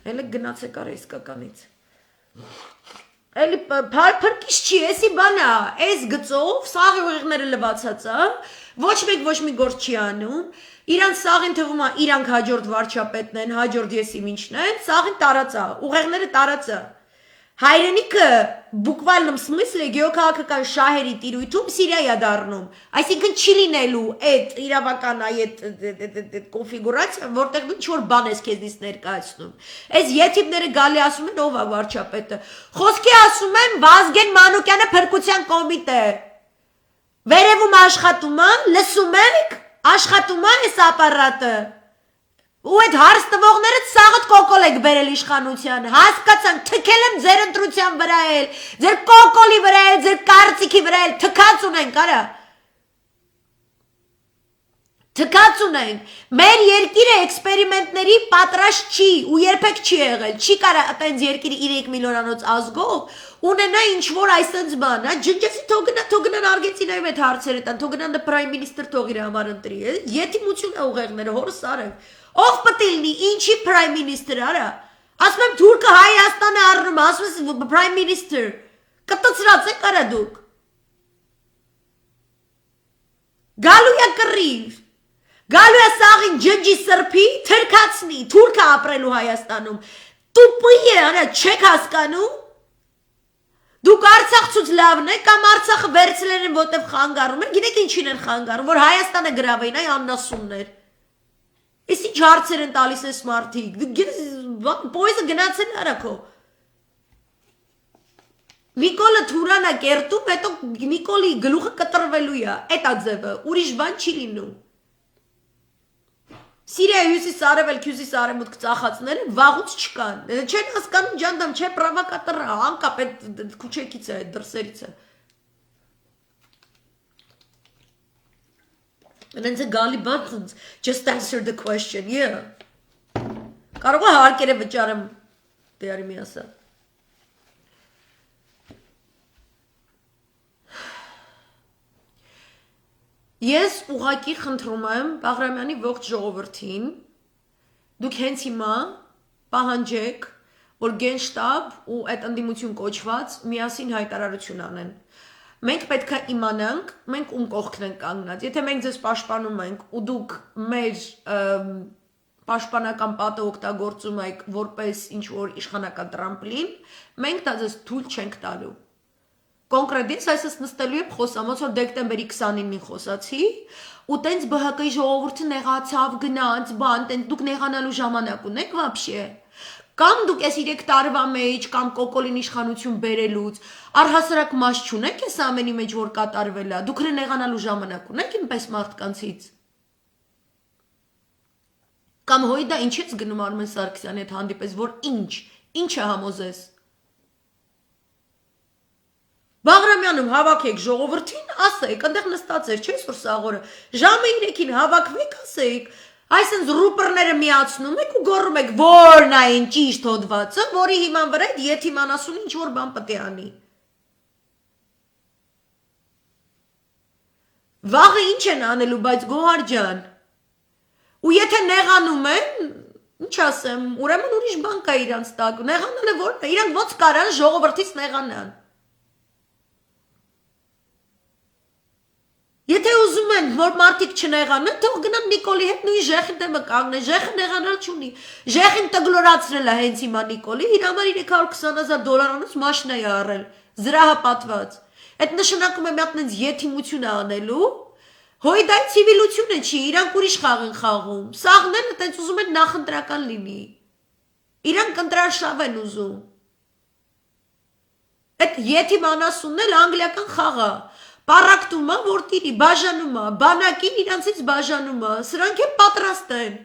Ele gnațe care isկականից. Էլի փրկիչ չի, էսի բանա, էս գծով սաղի ուղիղները լվացած է, ոչ մեկ ոչ մի գործ չի անում, իրանց սաղին թվում է իրանք հաջորդ վարչապետն են, հաջորդ եսի ինչն են, սաղին տարած է, ուղեղները տարած է, հայրենիքը բուկվալնում սմիսլը գեոքաղաքական շահերի տիրույթում Սիրիա է դառնում, այսինքն չի լինելու այդ իրավական այդ կոնֆիգուրացիա, որտեղ դու ինչ-որ բան ես քեզնից ներկայացնում, այս եթիպները գալի ասում են ով է վարչապետը, խոսքի ասում են Վազգեն Մանուկյանը փրկության կոմիտե, վերևում աշխատում է, լսում եք, աշխատում է այս ապարատը, ու այդ հարց տվողները սաղըտ կոկոլ եք բերել իշխանության, հասկացան, թքել եմ ձեր ընտրության վրա էլ, ձեր կոկոլի վրա էլ, ձեր կարծիքի վրա էլ, թքած ունենք, արա, թքած ունենք, մեր երկիրը էքսպերիմենտների պատրաստ չի, ու երբեք չի եղել, չի կարա այտենց երկիրը 3 միլիոնանոց ազգով, ունենա ինչ-որ այսենց բան, ջնջեսի թոգնան Արգենտինայում այդ հարցերը տան, թոգնան դը պրայմ մինիստր թող իր համար ընտրի, եթիմություն է ուղեղները, հորս արև, ով պտիլնի, ինչի պրայմ մինիստր արա, ասում եմ թուրքը Հայաստանը առնում, ասում եմ պրայմ մինիստր, կտծրած եք արա դուք, գալու է կռիվ, գալու է սաղին ջնջի սրբի, թրկացնի, թուրքը ապրելու Հայաստանում, տուպի է արա, չեք հասկանում, Դուք Արցախցուց լավն եք, կամ Արցախը վերցրել են, որտև խանգարում են, գիտեք ինչին են խանգարում, որ Հայաստանը գրավեին, այ աննասումներ։ Ես ինչ հարցեր են տալիս այս մարդիկ, պոյզը գնացել արաքո։ Նիկոլը թուրան է կերտում, հետո Նիկոլի գլուխը կտրվելու է, էտ է ձևը, ուրիշ բան չի լինում։ Սիրիայի հյուսիս արևելք հյուսիս արևմուտք ծախածները վաղուց չկան, չեն հասկանում ջանդամ, չէ պրովոկատոր է, անկապ այդ քուչեկից է, այդ դրսերից է։ Նենց է գալի բան, just answer the question, yeah։ Կարող է հարկերը վճարեմ, դեարի մի ասա։ Ես ուղղակի խնդրում եմ Բաղրամյանի ողջ ժողովրդին դուք հենց հիմա պահանջեք որ Գենշտաբ ու այդ ընդդիմություն կոչված միասին հայտարարություն անեն Մենք պետք է իմանանք մենք ում կողքն ենք կանգնած եթե մենք ձեզ պաշտպանում ենք ու դուք մեր պաշտպանական պատը օգտագործում եք որպես ինչ որ իշխանական տրամպլին մենք դա ձեզ թույլ չենք տալու Կոնկրետ ես այսպես նստելու եմ խոսամ, ոնց որ դեկտեմբերի 29-ին խոսացի, ու տենց ԲՀԿ-ի ժողովուրդը նեղացավ, գնաց, բան, տենց դուք նեղանալու ժամանակ ունեք вообще։ Կամ դուք այս 3 տարվա մեջ կամ կոկոլին իշխանություն բերելուց առհասարակ մաս չունեք այս ամենի մեջ որ կատարվել է, դուք նեղանալու ժամանակ ունեք ինպես մարդկանցից։ Կամ հոյ դա ինչից գնում Արմեն Սարգսյանի հետ հանդիպես, որ ինչ է համոզես։ Բաղրամյանում հավաքեք ժողովրդին, ասեք, այնտեղ նստած էր, չէ՞ որ սաղորը, ժամը 3-ին հավաքվեք, ասեք, այսինքն ռուպերները միացնում եք ու գոռում եք, որն է այն ճիշտ հոդվածը, որի հիման վրա այդ եթիման ասուն ինչ որ բան պետք է անի։ Վաղը ինչ են անելու, բայց Գոհար ջան։ Ու եթե նեղանում են, ինչ ասեմ, ուրեմն ուրիշ բան կա իրանց տակ, նեղանալը որն է, իրանք ոնց կարան ժողովրդից նեղանան։ Եթե ուզում են, որ մարդիկ չնեղանան, թող գնան Նիկոլի հետ նույն ժեխին դեմը կանգնեն, ժեխը նեղանալ չունի, ժեխին տգլորացրել է հենց հիմա Նիկոլի, իր համար $320,000 մաշնա է առել, զրահապատված, այդ նշանակում է մի հատ նենց եթիմություն է անելու, հոյ դա ցիվիլությունը չի, իրանք ուրիշ խաղ են խաղում, սաղները տենց ուզում են նախընտրական լինի, իրանք ընտրարշավ են ուզում, այդ եթիմ անասունն էլ անգլիական խաղ է, Պարակտում է, որ տիրի, բաժանում է, բանակին իրանցից բաժանում է, սրանք են պատրաստ են։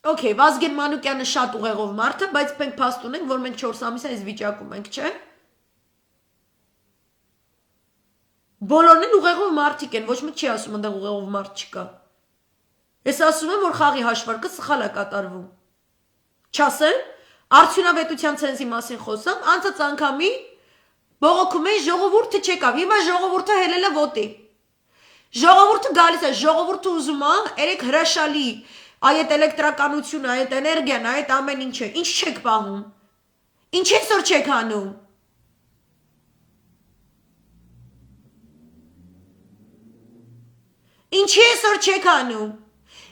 Okay, Վազգեն Մանուկյանը շատ ուղեղով մարդ է, բայց մենք փաստ ունենք, որ մենք 4 ամիս այս վիճակում ենք, չէ՞։ Բոլորն են ուղեղով մարդիկ են, ոչ մեկ չի ասում, այնտեղ ուղեղով մարդ չկա։ Ես ասում եմ, որ խաղի հաշվարկը սխալ է կատարվում։ Չասեմ, արդյունավետության ցենզի մասին խոսամ, անցած անգամի բողոքում են ժողովուրդը չեկավ, հիմա ժողովուրդը հելել է ոտի։ Ժողովուրդը գալիս է, ժողովուրդը ուզում է, երեք հրաշալի, այդ էլեկտրականությունը, այդ էներգիան, այդ ամեն ինչը, ինչ չեք պահում։ Ինչ այսօր չեք անում։ Ինչի այսօր չեք անում։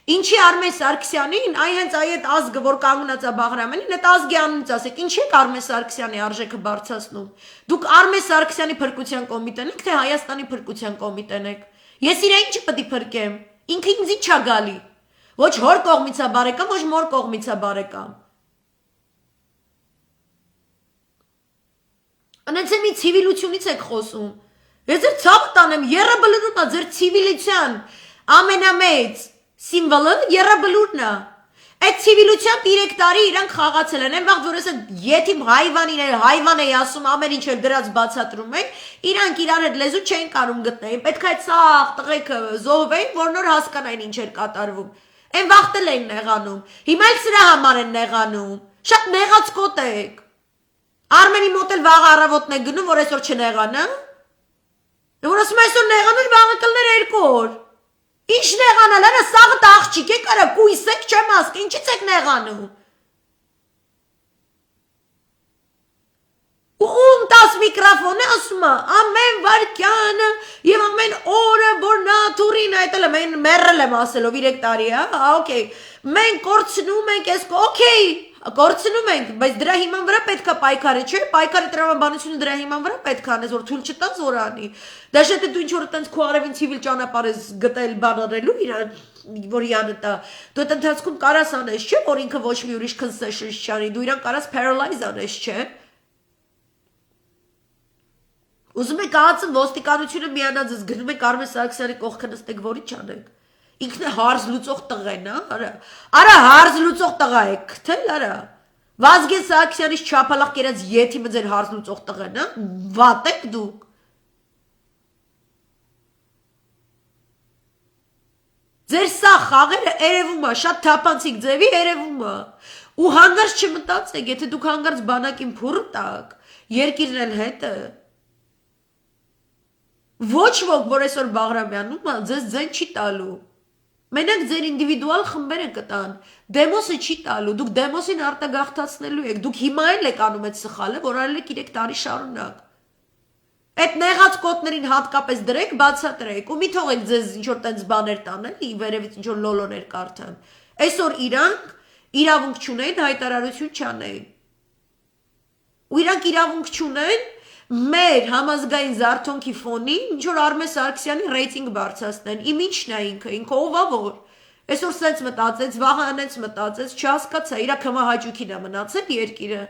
Ինչի Արմեն Սարգսյանին, այ հենց այդ ազգը, որ կանգնած է Բաղրամյանին, այդ ազգի անունից ասեք, ինչի եք Արմեն Սարգսյանի արժեքը բարձրացնում։ Դուք Արմեն Սարգսյանի փրկության կոմիտեն եք, թե Հայաստանի փրկության կոմիտեն եք։ Ես իրեն ինչ պետք է փրկեմ։ Ինքը ինձ ի՞նչ է գալի։ Ոչ հոր կողմից է բարեկամ, ոչ մոր կողմից է բարեկամ։ Անցե մի ցիվիլությունից եք խոսում։ Ես ձեր ցավը տանեմ, եռաբլուրն է ձեր ցիվիլության ամենամեծ Սիմվոլը եռաբլուրն է։ Այդ ցիվիլության 3 տարի իրանք խաղացել են, այն վաղ որ ես եթիմ հայվան էի ասում, ամեն ինչ էլ դրած բացատրում են, իրանք իրար հետ լեզու չեն կարող գտնել, պետք է սաղ տղեկը զոհվեին, որ նոր հասկանային ինչ էր կատարվում։ Այն վաղտել էին նեղանում, հիմա էլ սրա համար են նեղանում, շատ նեղած կոտ եք։ Արմենի մոտ էլ վաղ առավոտն է գնում, որ այսօր չնեղանա։ Որ ասում այսօր նեղանել, վաղը կլներ 2 օր։ Ինչ նեղանալ, արա սաղը աղջիկ եք, արա կույս եք, չեմ ասք, ինչից եք նեղանում։ Ու ում տաս միկրոֆոնը ասում է, ամեն վարկյանը և ամեն օրը, որ նա թուրին այտել է, մեն մերել եմ ասելով 3 տարի, okay, մենք կորցնում ենք, okay, կորցնում ենք, բայց դրա հիման վրա պետք է պայքարը, չէ, պայքարի տրամաբանությունը դրա հիման վրա պետք է անես, որ թույլ չտաս որ անի։ Դա շատ է դու ինչ որ տենց քո արևին ցիվիլ ճանապարհ ես գտել բանարելու իրան, որ իրանը տա։ Դու այդ ընթացքում կարաս անես, չէ, որ ինքը ոչ մի ուրիշ concession չանի, դու իրան կարաս paralyze անես, չէ։ Ուզում եք ԱԱՑ-ը ոստիկանությունը միանած ես գնում եք Արմեն Սարգսյանի կողքը նստեք, որ ինչ անեք։ Ինքն է հարց լուծող տղեն, արա։ Արա հարց լուծող տղա եք, գտել, արա։ Վազգեն Սարգսյանից չափալախ կերած եթիմը ձեր հարց լուծող տղեն, վատ եք դուք։ Ձեր սա խաղերը երևում է, շատ թափանցիկ ձևի երևում է։ Ու հանգարց չմտածեք, եթե դուք հանգարց բանակին փուռ տաք, երկիրն էլ հետը։ Ոչ ոք, որ այսօր Բաղրամյանում ա, ձեզ ձեն չի տալու։ Մենակ ձեր ինդիվիդուալ խմբերը կտան։ Դեմոսը չի տալու, դուք դեմոսին արտագաղթացնելու եք, դուք հիմա էլ եք անում այդ սխալը, որ արել եք 3 տարի շարունակ։ Այդ նեղած կոտներին հատկապես դրեք, բացատրեք, ու մի թողեք ձեզ ինչ-որ տենց բաներ տան, էլի, վերևից ինչ-որ լոլոներ կարդան։ Այսօր իրանք իրավունք չունեն հայտարարություն չանեն։ Ու իրանք իրավունք չունեն մեր համազգային զարթոնքի ֆոնին ինչ-որ Արմեն Սարգսյանի ռեյտինգ բարձրացնեն, իմ ինչն է ինքը ով ա որ։ Այսօր սենց մտածեց, վաղը անենց մտածեց, չհասկացա, իրա քմահաճույքին է մնացել երկիրը։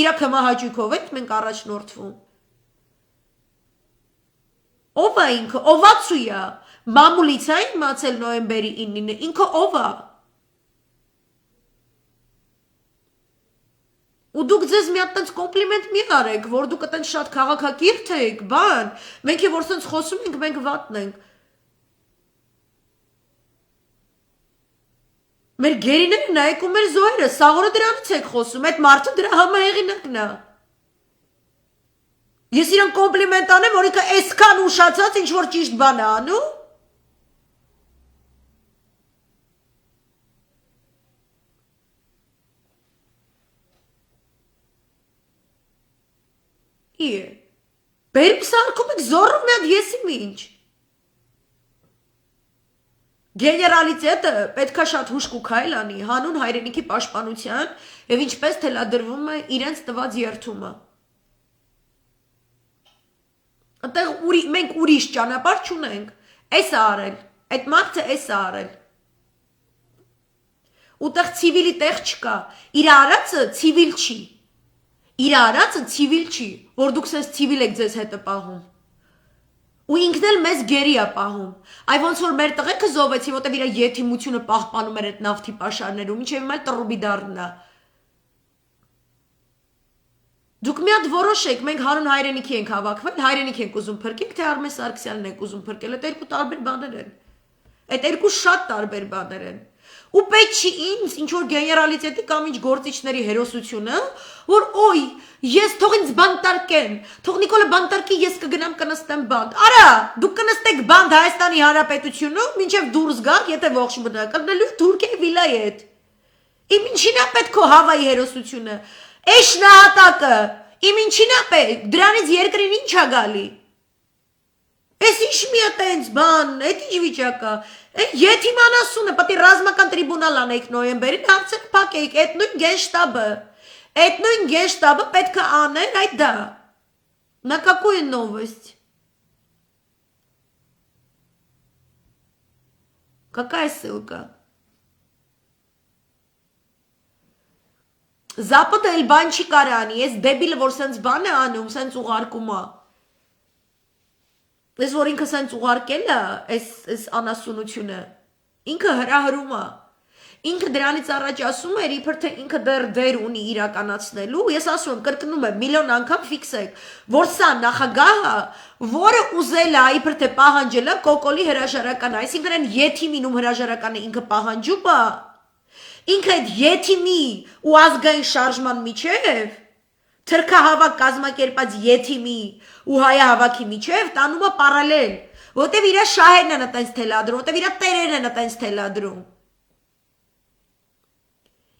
Իրա քմահաճույքով ենք մենք առաջնորդվում։ Ով է ինքը, ովացու է, մամուլից է իմացել նոյեմբերի 9-ը, ինքը ով է։ Ու դուք ձեզ մի հատ տենց կոմպլիմենտ մի արեք, որ դուք տենց շատ քաղաքակիրթ եք, բան, մենք է որ սենց խոսում ենք, մենք վատն ենք։ Մեր գերիները նայեք ու մեր զոհերը, սաղորը դրանից եք խոսում, այդ մարդը դրա համահեղինակն է։ Ես իրան կոմպլիմենտ անեմ, որ ինքը այսքան ուշացած ինչ-որ ճիշտ բան է անում։ Բերում սարքում եք զորով մի հատ եսի մինչ։ Գեներալիտետը պետքա շատ հուշք ու քայլ անի հանուն հայրենիքի պաշտպանության եւ ինչպես թելադրվում է իրենց տված երթումը։ Այդտեղ մենք ուրիշ ճանապարհ չունենք։ Էս է արել, այդ մարդը էս է արել։ Ուտեղ ցիվիլի տեղ չկա։ Իր արածը ցիվիլ չի։ Իր արածը ցիվիլ չի, որ դուք սենց ցիվիլ եք ձեզ հետը պահում։ Ու ինքն էլ մեզ գերի է պահում։ Այ ոնց որ մեր տղեկը զոհվեցին, որտեղ իր եթիմությունը պահպանում էր այդ նավթի պաշարներում, մինչև հիմա տրուբի դառնա։ Դուք մի հատ որոշեք, մենք հանուն հայրենիքի ենք հավաքվել, հայրենիք ենք ուզում փրկենք, թե Արմեն Սարգսյանն ենք ուզում փրկել, այդ երկու տարբեր բաներ են։ Այդ երկու շատ տարբեր բաներ են։ Ու պետք չի ինձ ինչ որ գեներալիտետի կամ ինչ գործիչների հերոսությունը, որ օй, ես թող ինձ բանտարկեն, թող Նիկոլը բանտարկի, ես կգնամ կնստեմ բանտ։ Արա, դուք կնստեք բանտ Հայաստանի Հանրապետությունում, մինչև դուրս գաք, եթե ողջ մնաք, լու Թուրքիայի վիլայետ։ Իմ ինչին է պետք քո հավայի հերոսությունը։ Էշ նահատակը, իմ ինչին է պետք, դրանից երկրին ինչ է գալի։ Էս ինչ մի է տենց բան, էդ ինչ վիճակ է։ Եթիմանասունը, պատի ռազմական տրիբունալ անեիք նոյեմբերին, հարցեր փակեիք, այդ նույն գենշտաբը պետք է աներ այդ դա։ На какую новость? Какая ссылка? Западը էլ բան չի կարանի, ես դեբիլը, որ սենց բան է անում, սենց ուղարկում է։ Ես որ ինքը սենց ուղարկել է, այս անասունությունը, ինքը հրահրում է, ինքը դրանից առաջ ասում էր, իբր թե ինքը դեր ունի իրականացնելու, ես ասում եմ, կրկնում եմ, միլիոն անգամ ֆիքսեք, որ սա նախագահը, որը ուզել է, իբր թե պահանջել է կոկոլի հրաժարականը, այսինքն են եթիմին ում հրաժարականը ինքը պահանջում է, ինքը այդ եթիմի ու ազգային շարժման միջև թրքահավաք կազմակերպած եթիմի ու հայահավաքի միջև տանում է պարալել, որտեվ իրա շահերն են այտենց թելադրում, որտեվ իրա տերերն են այտենց թելադրում։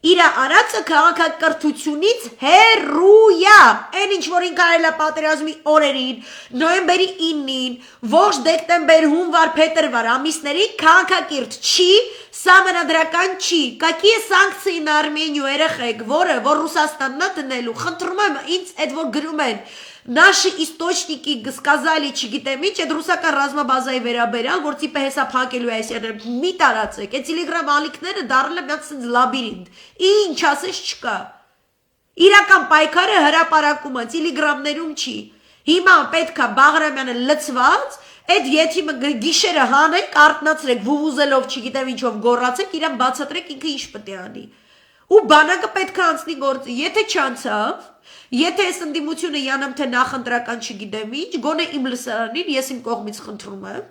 Իրա արածը քաղաքակրթությունից հեռույա, այն ինչ որ ինքը արել է պատերազմի օրերին, նոյեմբերի 9-ին, ողջ դեկտեմբեր, հունվար, փետրվար ամիսներին քաղաքակիրթ չի, սահմանադրական չի, какие санкции на Армению երեխեք, որ Ռուսաստանն է դնելու, խնդրում եմ ինձ այդ որ գրում են, Наши источники сказали, չգիտեմ ինչ, այդ ռուսական ռազմաբազայի վերաբերյալ, որ տիպը հեսա փակելու է այսերը, մի տարածեք, այդ տելեգրամ ալիքները դառել են միած լաբիրինտ, ինչ ասես չկա, իրական պայքարը հրապարակում է, տելեգրամներում չի, հիմա պետք է Բաղրամյանը լծված, այդ եթիմը գիշերը հանեք, արտնացրեք, վուվուզելով, չգիտեմ ինչով գոռացեք, իրան բացատրեք ինքը ինչ պետք է անի, ու բանակը պետք է անցնի գործի, եթե չանցավ, եթե այս ընդդիմությունը յանամ թե նախընտրական չգիտեմ ինչ, գոնե իմ լսարանին ես իմ կողմից խնդրում եմ,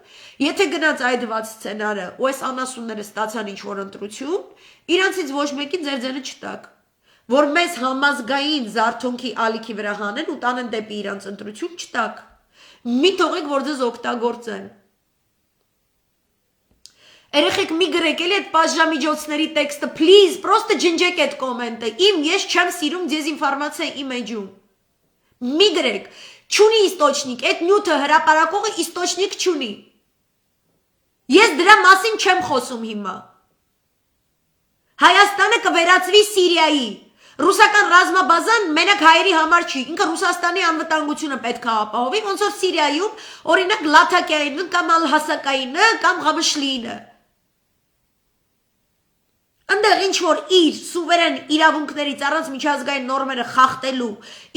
եթե գնաց այդված սցենարը ու այս անասունները ստացան ինչ-որ ընտրություն, իրանցից ոչ մեկին ձեր ձենը չտակ, որ մեզ համազգային զարթոնքի ալիքի վրա հանեն ու տանեն դեպի իրանց ընտրություն չտակ, մի թողեք, որ ձեզ օգտագործեն։ Երեխեք մի գրեք էլի այդ պատժամիջոցների տեքստը, please, պրոստը ջնջեք այդ կոմենտը, ես չեմ սիրում դեզինֆորմացիա իմեջում, մի գրեք, չունի իստոչնիկ, այդ նյութը հրապարակողը իստոչնիկ չունի, ես դրա մասին չեմ խոսում հիմա, Հայաստանը կվերածվի Սիրիայի, Ռուսական ռազմաբազան մենակ հայերի համար չի, ինքը Ռուսաստանի անվտանգությունը պետք է ապահովի, ոնց որ Սիրիայում օրինակ Լաթակիայինը կամ Ալ-Հասակայինը կամ Ղամշլիինը Անդեղ ինչ որ իր սուվերեն իրավունքներից առանց միջազգային նորմերը խախտելու,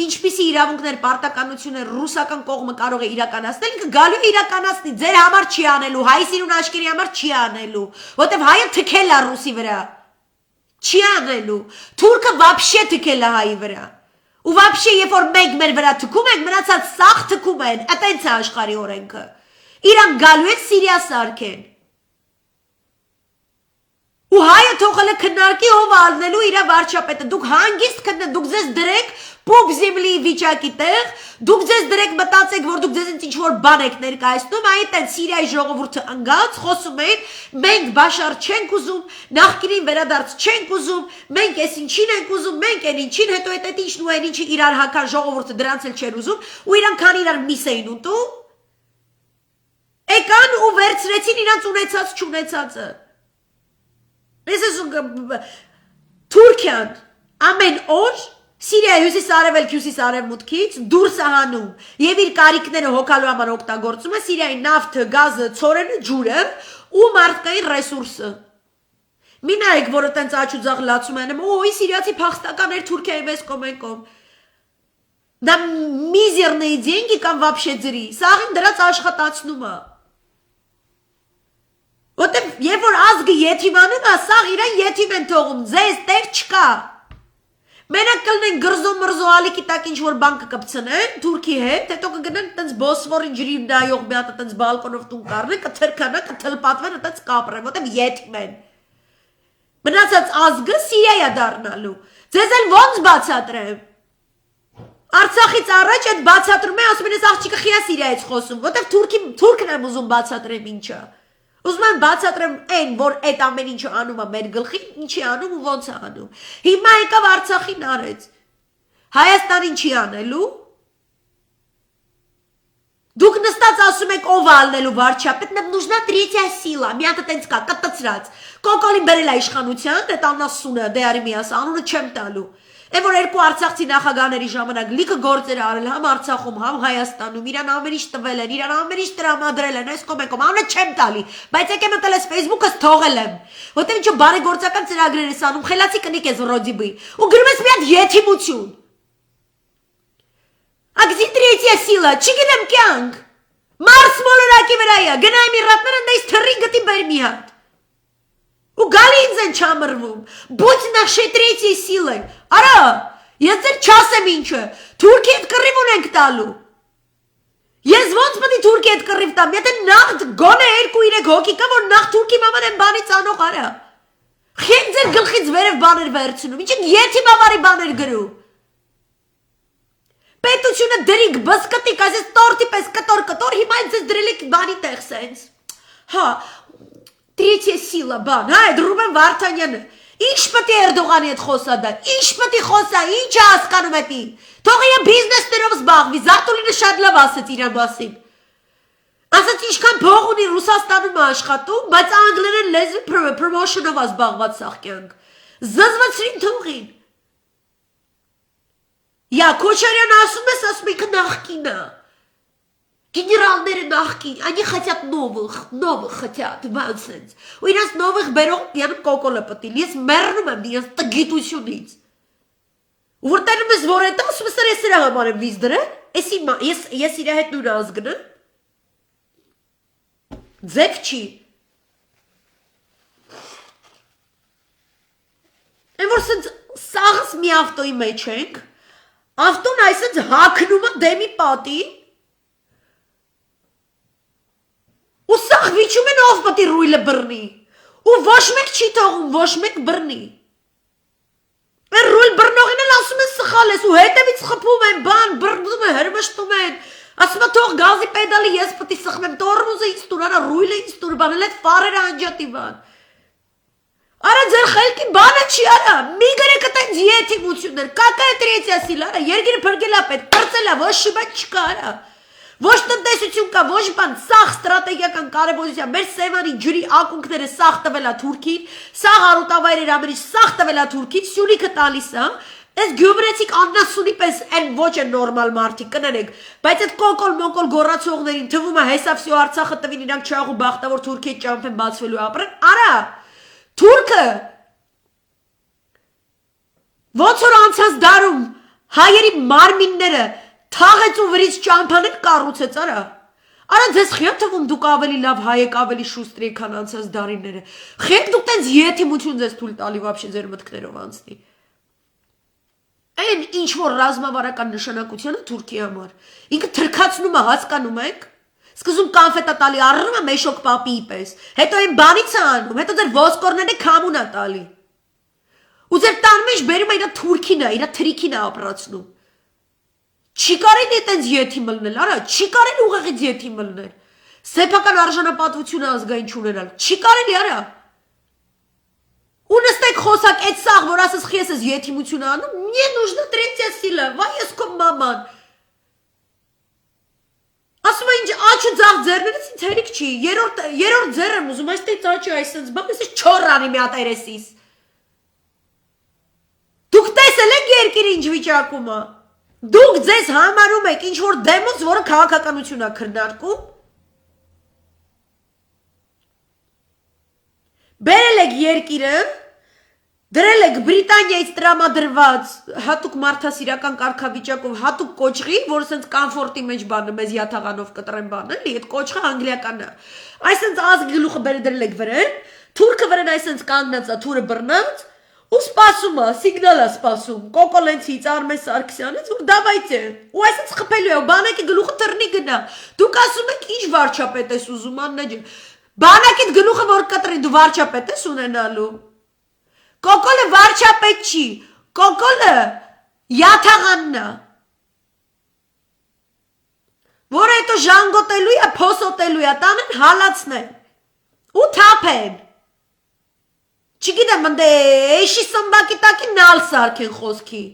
ինչպիսի իրավունքներ պարտականությունը ռուսական կողմը կարող է իրականացնել, ինքը գալու է իրականացնի, ձեր համար չի անելու, հայ սիրուն աշկերի համար չի անելու, որտեվ հայը թքել է ռուսի վրա, չի անելու, թուրքը վաբշե թքել է հայի վրա, ու վաբշե երբ որ մենք մեր վրա թքում ենք, մնացած սաղ թքում են, այտենց է աշխարհի օրենքը, իրան գալու եք Սիրիա սարքեն, ու հայը թողել է քննարկի ով ալնելու իր վարչապետը, դուք հանգիստ քննեք, դուք ձեզ դրեք պուպ զիմլի վիճակի տեղ, դուք ձեզ դրեք մտածեք, որ դուք ձեզ ինչ-որ բան եք ներկայացնում, այդտեղ Սիրիայի ժողովուրդը ընկած, խոսում են, մենք Բաշար չենք ուզում, նախկինին վերադարձ չենք ուզում, մենք այս ինչին ենք ուզում, մենք այն ինչին, հետո այդ ինչն ու այն ինչի իրար հական ժողովուրդը դրանց էլ չեր ուզում, ու իրանք քան իրար միս էին ուտում, եկան ու վերցրեցին իրանց ունեցած չունեցածը Թուրքիան ամեն օր Սիրիայի հյուսիս-արևելք հյուսիս-արևմուտքից դուրս է հանում եւ իր կարիքները հոգալու համար օգտագործում է Սիրիայի նավթը, գազը, ցորենը, ջուրը ու մարդկային ռեսուրսը։ Մի նայեք, որը տենց աչուձախ լացում են, օй սիրիացի փախստականներ Թուրքիայի մեծ կոմենկոմ։ Դա միզերные деньги կամ вообще ջրի։ Սաղին դրած աշխատացնում է։ Որտեւ երբ որ ազգը եթիվանում է, սաղ իրան եթիվ են թողում, ձեզ տեղ չկա։ Մենակ կլնեն գրզում մրզո ալիքի տակ ինչ-որ բան կկպցնեն, Թուրքի հետ, հետո կգնեն տենց բոսվորին ջրի նայող մի հատ տենց բալկոնով տուն կառնեն, կթրքանա, կթլպատվեն, տենց կապրեն, որտեւ եթիվ են։ Մնացած ազգը Սիրիա է դառնալու։ Ձեզ էլ ոնց բացատրեմ։ Արցախից առաջ այդ բացատրում է, ասում են, այս աղջիկը խիա Սիրիայից խոսում, որտեւ թուրքն եմ ուզում բացատրեմ ինչը։ Ուզում եմ բացատրեմ այն, որ այդ ամեն ինչը անում է մեր գլխին, ինչի անում ու ոնց է անում։ Հիմա եկավ Արցախին արեց։ Հայաստանին չի անելու։ Դուք նստած ասում եք ով է ալնելու վարչապետ, нам нужна третья сила, մի հատ տենց կա, կտծրած։ Կոկոլին բերել է իշխանության, այդ անասունը, դեարիմիաս, անունը չեմ տալու։ Այն որ երկու արցախցի նախագահների ժամանակ լիքը գործեր արել համ Արցախում, համ Հայաստանում, իրան ամեն ինչ տվել են, իրան ամեն ինչ տրամադրել են, այս կոմեկում, անունը չեմ տալի, բայց եկեմ մտել ես Facebook-ս թողել եմ, որտեղ ինչ բարեգործական ծրագրեր ես անում, խելացի կնիկ ես ռոդիբի, ու գրում ես մի հատ եթիմություն։ Ագզի третья сила, չգիտեմ կյանք։ Մարս մոլորակի վրա է, գնայ մի ռատները դες թռի գտի բեր մի հատ։ У Галинзен չամրվում, будь нашей третьей силой, արա, ես ձեր չասեմ ինչը, Թուրքի հետ կռիվ ունենք տալու, ես ոնց պետք է Թուրքի հետ կռիվ տամ, եթե նախ գոնե 2-3 հոգի կա, որ նախ Թուրքի մաման են բանից անող արա, խենք ձեր գլխից վերև բաներ վերցնում, ինչ են եթիմավարի բաներ գրում, պետությունը դրիք, բսկտիկ, այսես տորտի պես կտոր, հիմա են ձեզ դրել եք բանի տեղ սենց, հա, Третья сила, բան, հա, այդ Ռուբեն Վարդանյանը, ինչ պետք է Էրդողանի հետ խոսա դա, ինչ պետք է խոսա, ինչ է հասկանում էդի, թող իրա բիզնեսներով զբաղվի, Զարտուլինը շատ լավ ասեց իրան մասին, ասաց ինչքան փող ունի Ռուսաստանում է աշխատում, բայց անգլերեն լեզվի promotion-ով է զբաղված սաղ կյանք, զզվացրին թողին, Յա Քոչարյան ասում ինքը նախկին է, Генералները նախկին, они хотят новых хотят, բանսենց, ու իրաց նովых բերող յանում կոկոլը պտիլ, ես մեռնում եմ իրաց տգիտությունից, ու որ տենում ես որ էտ ասում ես ես իրա համար եմ վիզ դրել, ես իրա հետ նույն ազգն եմ, ձև չի, են որ սենց սաղս մի ավտոյի մեջ ենք, ավտոն այսենց հակնում է դեմի պատի, ու սաղ վիչում են ով պետք է ռույլը բռնի, ու ոչ մեկ չի թողում, ոչ մեկ բռնի, են ռույլ բռնողին էլ ասում են սխալ ես, ու հետևից խփում են, բան, բռնում են, հրմշտում են, Ասում է թող գազի պեդալը ես պետք է սխմեմ, տորմուզը ինձ տուր, արա ռույլը ինձ տուր, բանել այդ ֆարերը անջատի բան։ Արա ձեր խելքի բանը չի արա, մի գրեք այդպես եթիմություններ, какая третья сила, արա, երկիրը փրկել է պետք, բրծել է, ոչ շիբա չկա, արա։ Ոչ տնտեսություն կա, ոչ բան, սաղ ստրատեգիական կարևորության, մեր Սևանի ջրի ակունքները սաղ տվել է Թուրքին, սաղ արուտավայրեր ամենից սաղ տվել է Թուրքին, Սյունիքը տալիս է, այս գյումրեցիք աննասունի պես են ոչ են նորմալ մարդիկ, կներեք, բայց այդ կոկոլ-մոկոլ գոռացողներին թվում է հեսավ սյո Արցախը տվին իրանք չաղ ու բախտավոր Թուրքիի ճամփեն բացվելու ապրեն, արա, Թուրքը, ոնց որ անցած դարում հայերի մարմինները թաղեց ու վրից ճամփաներ կառուցեց, արա ձեզ խի է թվում դուք ավելի լավ հայ եք, ավելի շուստր եք, քան անցած դարիները, խի եք դուք տենց եթիմություն ձեզ թույլ տալի վաբշե ձեր մտքներով անցնի, այն ինչ որ ռազմավարական նշանակությունը Թուրքիի համար, ինքը թրքացնում է, հասկանում եք, սկզում կանֆետա տալի առնում է մեշոկ պապիի պես, հետո այն բանից է անում, հետո ձեր ոսկորները քամուն է տալի, ու ձեր տան մեջ բերում է իրա թուրքին է, իրա թրիքին է ապրացնում, չի կարելի այտենց եթի մլնել, արա, չի կարելի ուղեղից եթի մլնել, սեփական արժանապատվությունը ազգային չունենալ, չի կարելի, արա, ու նստեք խոսակ այդ սաղ, որ ասես խի ես եթիմություն անում, мне нужна третья сила, վայ ես քո մաման, ասում է ինչ աչու ձախ ձերներից ինձ հերիք չի, երորդ ձեր եմ ուզում, այստեղ աչու այսենց, բակ ես չոր անի մի հատ երեսիս, դուք տեսել եք երկիրը ինչ վիճակում է, դուք ձեզ համարում եք ինչ որ դեմոց, որը քաղաքականություն է քննարկում, բերել եք երկիրը, դրել եք Բրիտանիայից տրամադրված հատուկ մարդասիրական կարգավիճակով հատուկ կոճղի, որ սենց կամֆորտի մեջ բանը մեզ յաթաղանով կտրեն բան, էլի, այդ կոճղը անգլիական է, այսենց ազգ գլուխը բերը դրել եք վրեն, թուրքը վրեն այսենց կանգնած է, թուրը բռնած, ու սպասում է, սիգնալ է սպասում, Կոկոլենցից, Արմեն Սարգսյանից, որ դավայցե, ու այսենց խփելու է, ու բանակի գլուխը տրնի գնա, դուք ասում եք ինչ վարչապետ ես ուզում, Աննա ջան, բանակիդ գլուխը որ կտրի, դու վարչապետ ես ունենալու, Կոկոլը վարչապետ չի, Կոկոլը յաթաղանն է, որ հետո ժանգոտելու է, փոսոտելու է, տանեն հալացնեն, ու թափեն, չգիտեմ, ընդ էշի սմբակի տակի նալ սարքեն խոսքի,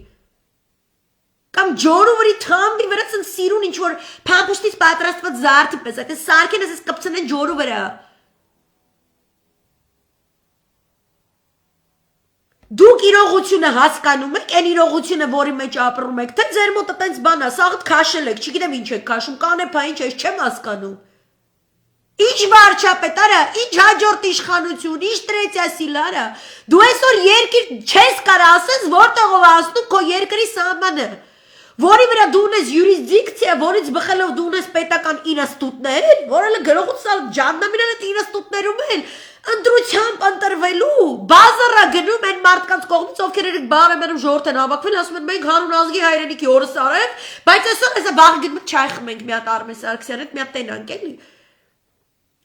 կամ ջորու վրի թամբի վրա ծն սիրուն ինչ որ պամպուշտից պատրաստված զարդի պես, այդ սարքեն ես կպցնեն ջորու վրա, Դուք իրողությունը հասկանում եք, այն իրողությունը, որի մեջ ապրում եք, թե ձեր մոտ այտենց բան է, սաղդ քաշել եք, չգիտեմ ինչ եք քաշում, կանեփա ինչ է, չեմ հասկանում։ Ինչ վարչապետ, արա, ինչ հաջորդ իշխանություն, ինչ տրետյա սիլա, արա, դու այսօր երկիր չես կարա ասես, որտեղով ասնում քո երկրի սահմանը, որի վրա դու ունես յուրիսդիկցիա, որից բխելով դու ունես պետական ինստիտուտներ, որը գրողուց ջանդամինան այդ ինստիտուտներում են, ընտրությամբ ընտրվելու, բազարա գնում են մարդկանց կողմից, ովքեր երեք բարեմերում ժողովուրդ են հավաքվել, ասում են մենք հանուն ազգի հայրենիքի օրս արենք, բայց այսօր հեսա վաղ գնում չայ խմենք մի հատ Արմեն Սարգսյան հետ, մի հատ տենանք էլի։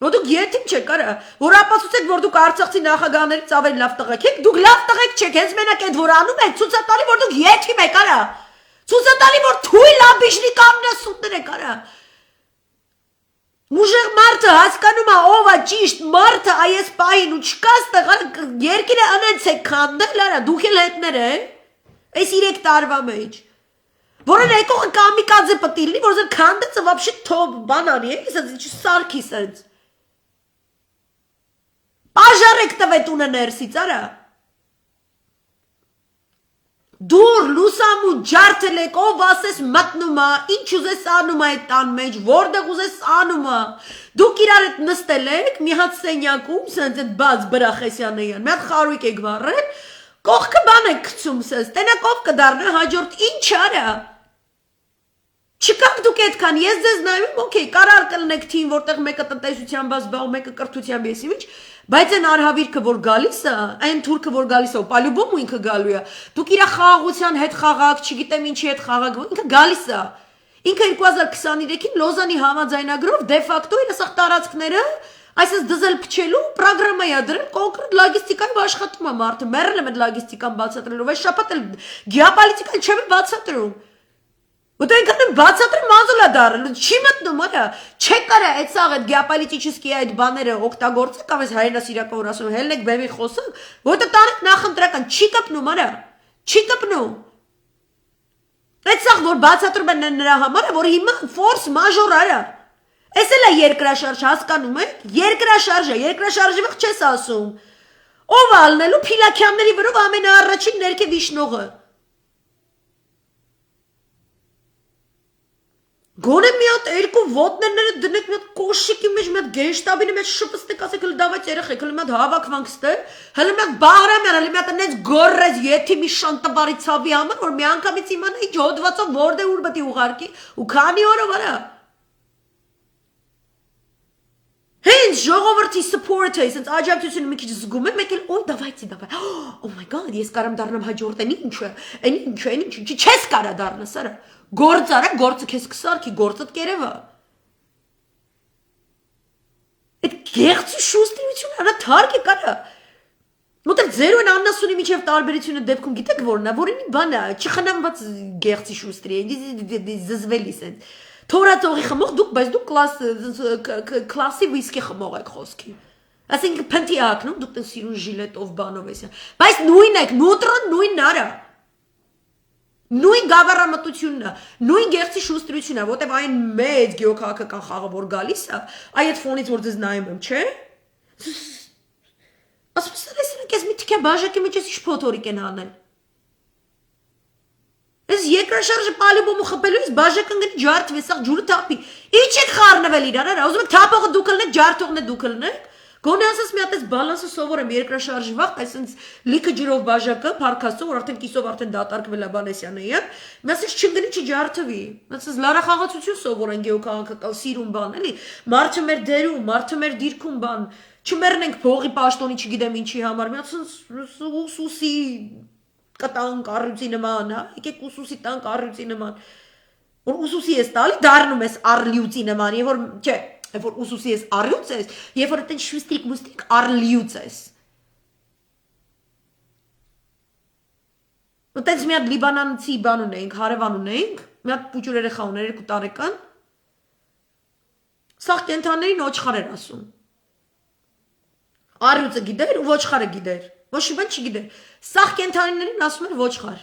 Որ դուք եթիմ չեք, արա, որ ապացուցեք, որ դուք Արցախցի նախագահներից ավելի լավ տղեկ եք, դուք լավ տղեկ չեք, հենց մենակ այդ որ անում եք, ցույց է տալի, որ դուք եթիմ եք, արա, ցույց է տալի, որ թույլ աբիշնի կաննասուտներ եք, արա։ Ուժեղ մարդը հասկանում է ով է ճիշտ մարդը այս պահին ու չկա ստեղ երկիրը անենց է քանդել արա դուք էլ հետներ այս 3 տարվա մեջ որը եկողը կամիկաձե պետք է լինի որ զեր քանդեցը вообще թոբ բանանի է ասած սարքի սենց Պաժարեք տվետ ունը ներսից արա Դուր լուսամու ջարդել եք, ով ասես մտնում է, ինչ ուզես անում է այդ տան մեջ, որտեղ ուզես անում է, դուք իրար հետ նստել եք, մի հատ սենյակում, սենց այդ բաց բրախեսյանը յան, մի հատ խարույկ եք վառել, կողքը բան եք գցում սենց, տենակ ով կդառնա հաջորդ ինչ արա, չկաք դուք այդքան, ես ձեզ նայում, օքեյ, կարար կլնեք թիմ, որտեղ մեկը տնտեսությամբ զբաղվում, մեկը կրթությամբ եսի միջ, բայց այն արհավիրքը, որ գալիս է, այն թուրքը, որ գալիս է, պալյուբոմ ու ինքը գալու է, դուք իրա խաղաղության հետ խաղակ, չգիտեմ ինչի հետ խաղակ, ինքը գալիս է, ինքը 2023-ին Լոզանի համաձայնագրով դե ֆակտո իր ասախ տարածքները, այսպես դզել փչելու պրոգրամա է դրել, կոնկրետ լոգիստիկայով աշխատում է մարդը, մեռել եմ այդ լոգիստիկան բացատրելով, այս շաբաթ էլ գեոպոլիտիկան չեմ բացատրում, Вот այնքան բացատրի մազուլա դառել, չի մտնում, արա, չեք կարա այդ սաղ այդ գեոպոլիտիկի այդ բաները օգտագործել, կամ այս հայրենասիրական որ ասում, հելնեք բեմի խոսը, որտե տանեք նախընտրական, չի կպնում, արա, չի կպնում։ Այդ սաղ որ բացատրում են նրա համար, որ հիմա ֆորս մաժոր արա։ Այս էլ է երկրաշարժ հասկանում եք, երկրաշարժի վաղ չես ասում։ Ով ալնելու Փիլաքյանների վրով ամենաառաջին ներքև իշխնողը։ Գոնե մի հատ երկու ոտներները դնեք մի հատ կոշիկի մեջ, մի հատ գեշտաբինի մեջ շփստեք, ասեք հələ դավայց երեխեք, հələ մի հատ հավաքվանք ստե, հələ մի հատ Բաղրամյան, հələ մի հատ այնպես գորրես եթի մի շանտաբարի ցավի համար, որ մի անգամից իմանա ինչ հոդվածով որտե ուր պետք է ուղարկի, ու քանի օրով արա։ Հենց ժողովրդի support-ը, ասենց աջակցությունը մի քիչ զգում եմ, մեկ էլ օй դավայցի դավայ։ Oh my god, ես կարամ դառնամ հաջորդ այն ինչը, չես կարա դառնաս արա։ Գործ արա, գործը քեզ կսարքի, գործդ կերևա։ Այդ գեղցի շուստիությունը արա թարք է կարա։ Որտեղ ձեր ու աննասունի միջև տարբերությունը դեպքում գիտեք որն է, որինի բան է, չխնամված գեղցի շուստրի է, զզվելիս են։ Թորածողի խմող դուք, բայց դուք կլասի վիսկի խմող եք խոսքի։ Ասենք փնթի ակնում, դուք տեն սիրուն ժիլետով բանով էսյան։ Բայց նույն եք, նուտրոն նույնն արա։ Նույն գավառամտությունն է, նույն գեղցի շուստրությունն է, որտեվ այն մեծ գեոքաղաքական խաղը որ գալիս է, այդ ֆոնից որ ձեզ նայում եմ, չէ՞։ Ասում ես քեզ մի թիքե բաժակի մեջ էս ինչ փոթորիկ են անել։ Ես երկրաշարժը պալիբոմը խփելու ես բաժակը ընկնի ջարդվի, սա ջուրը թափի։ Ինչ եք խառնվել իրար, արա, ուզում եք թափողը դուք լնեք, ջարդողն է դուք լնեք։ Գոնե ասես մի հատ էս բալանսը սովորեմ երկրաշարժի վաղ, այսինքն լիքը ջրով բաժակը, փարքաստո, որ արդեն կիսով արդեն դատարկվել է Բանեսյանը, մի ասես չընկնի չջարդվի։ Ասես լարախաղացություն սովորեն գեոքաղաքական սիրուն բան, էլի։ Մարդը մեր դերում, մարդը մեր դիրքում բան, չմեռնենք փողի պաշտոնի, չգիտեմ ինչի համար, մի ասես ուսուսի կտան կառույցի նման, հա, եկեք ուսուսի տան կառույցի նման, որ ուսուսի ես տալի, դառնում ես առլյուծի նման, եւ որ, չէ, երբ որ ուսուսի ես առյուծ ես, երբ որ այդտեղ շվիստրիկ մուստրիկ առլյուծ ես։ Այդտեղ մի հատ լիբանանցի բան ունեինք, հարևան ունեինք, մի հատ փուճուր երեխա ուներ 2 տարեկան, սաղ կենթաններին ոչխար էր ասում։ Առյուծը գիտեր ու ոչխարը գիտեր։ Ոչ մի բան չգիտեր։ Սաղ կենթանիներին ասում էր ոչխար։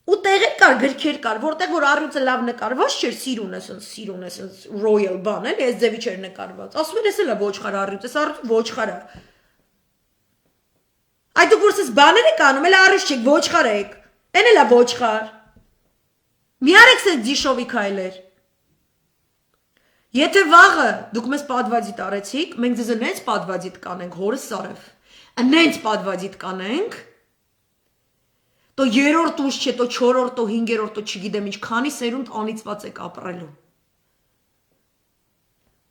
Ու տեղեր կար, գրքեր կար, որտեղ որ առյուծը լավ նկարված չէր, սիրուն է, royal բան, էլի, այս ձևի չէր նկարված։ Ասում էր, էս էլ է ոչխար առյուծ, էս առյուծը ոչխար է։ Այդ դուք որ ես բաներ եք անում, էլ առյուծ չեք, ոչխար եք։ Էն էլ է ոչխար։ Մի արեք սենց դիշովի քայլեր։ Եթե վաղը դուք մեզ պատվազիտ արեցիք, մենք ձեզ նենց պատվազիտ կանենք, հորս սարև, նենց պատվազիտ կանենք, տո երորդ ուշ չէ, տո չորորդ, տո հինգերորդ, տո չգիտեմ ինչ, քանի սերունդ անիծված եք ապրելու։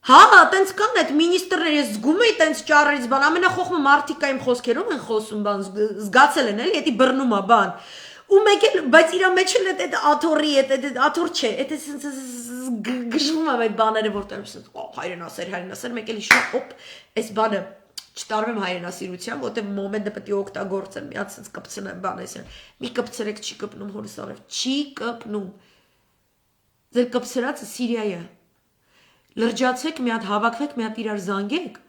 Հա, տենց կան այդ մինիստրներ, ես զգում էի տենց ճարերից բան, ամենախոխմը մարդիկա իմ խոսքերով են խոսում բան, զգացել են, էլի, էդի բռնում է բան։ Ու մեկ էլ, բայց իրա մեջ էլ այդ աթորի, այդ աթոր չէ, այդ գժվում եմ այդ բաները, որտեղ հայրենասեր, մեկ էլ իշում, օպ, այս բանը չտարվեմ հայրենասիրության, որտեղ մոմենտը պետք է օգտագործեմ, մի հատ սենց կպցնեմ բան այսյան, մի կպցրեք չի կպնում հորս արև, չի կպնում, ձեր կպցրածը Սիրիայը, լրջացեք, մի հատ հավաքվեք, մի հատ իրար զանգեք,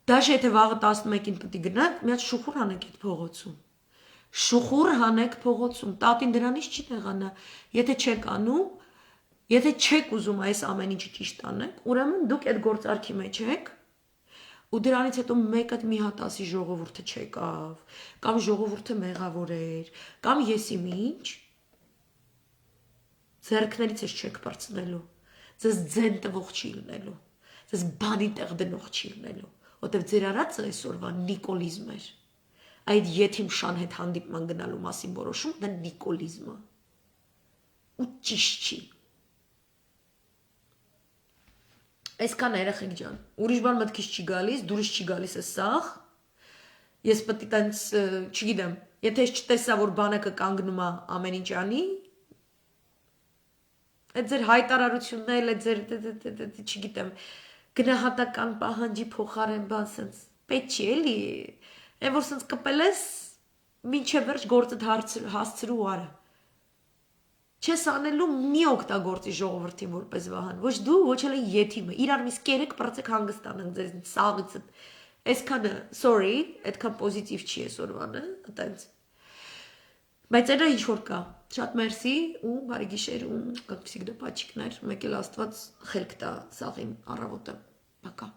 դաշ եթե վաղը 11-ին պետք է գնաք, մի հատ շուխուր անեք այդ փողոցում, շուխուր հանեք փողոցում, տատին դրանից չի տեղանա, եթե չեք անում, եթե չեք ուզում այս ամեն ինչը ճիշտ անեք, ուրեմն դուք այդ գործարքի մեջ եք, ու դրանից հետո մեկը մի հատ ասի ժողովուրդը չեկավ, կամ ժողովուրդը մեղավոր էր, կամ եսի ինչ, ձեռքներից ես չեք բարձնելու, ձեզ ձեն տվող չի լինելու, ձեզ բանի տեղ դնող չի լինելու, որտև ձեր արածը այսօրվա նիկոլիզմ էր, այդ եթիմ շան հետ հանդիպման գնալու մասին որոշում, դա նիկոլիզմ է, ու ճիշտ չի։ Այսքան երեխեք ջան, ուրիշ բան մտքից չի գալիս, դուրս չի գալիս է սաղ, ես պետք է տենց, չգիտեմ, եթե ես չտեսա, որ բանը կկանգնում է ամեն ինչ անի, այդ ձեր հայտարարությունն էլ, այդ ձեր, չգիտեմ, գնահատական պահանջի փոխարեն բան սենց, պետք չի էլի, այն որ սենց կպել ես, մինչև վերջ գործդ հասցրու արը։ Չես անելու մի օգտագործի ժողովրդին որպես վահան, ոչ դու, ոչ էլ եթիմը, իրար միս կերեք պրծեք հանգստանանք ձեզ սաղից, այսքանը, sorry, այդքան պոզիտիվ չի այսօրվանը, այտենց, բայց այնա ինչ որ կա, շատ մերսի ու բարի գիշեր ու как всегда պաչիկներ, մեկ էլ աստված խելք տա սաղին առավոտը, պակա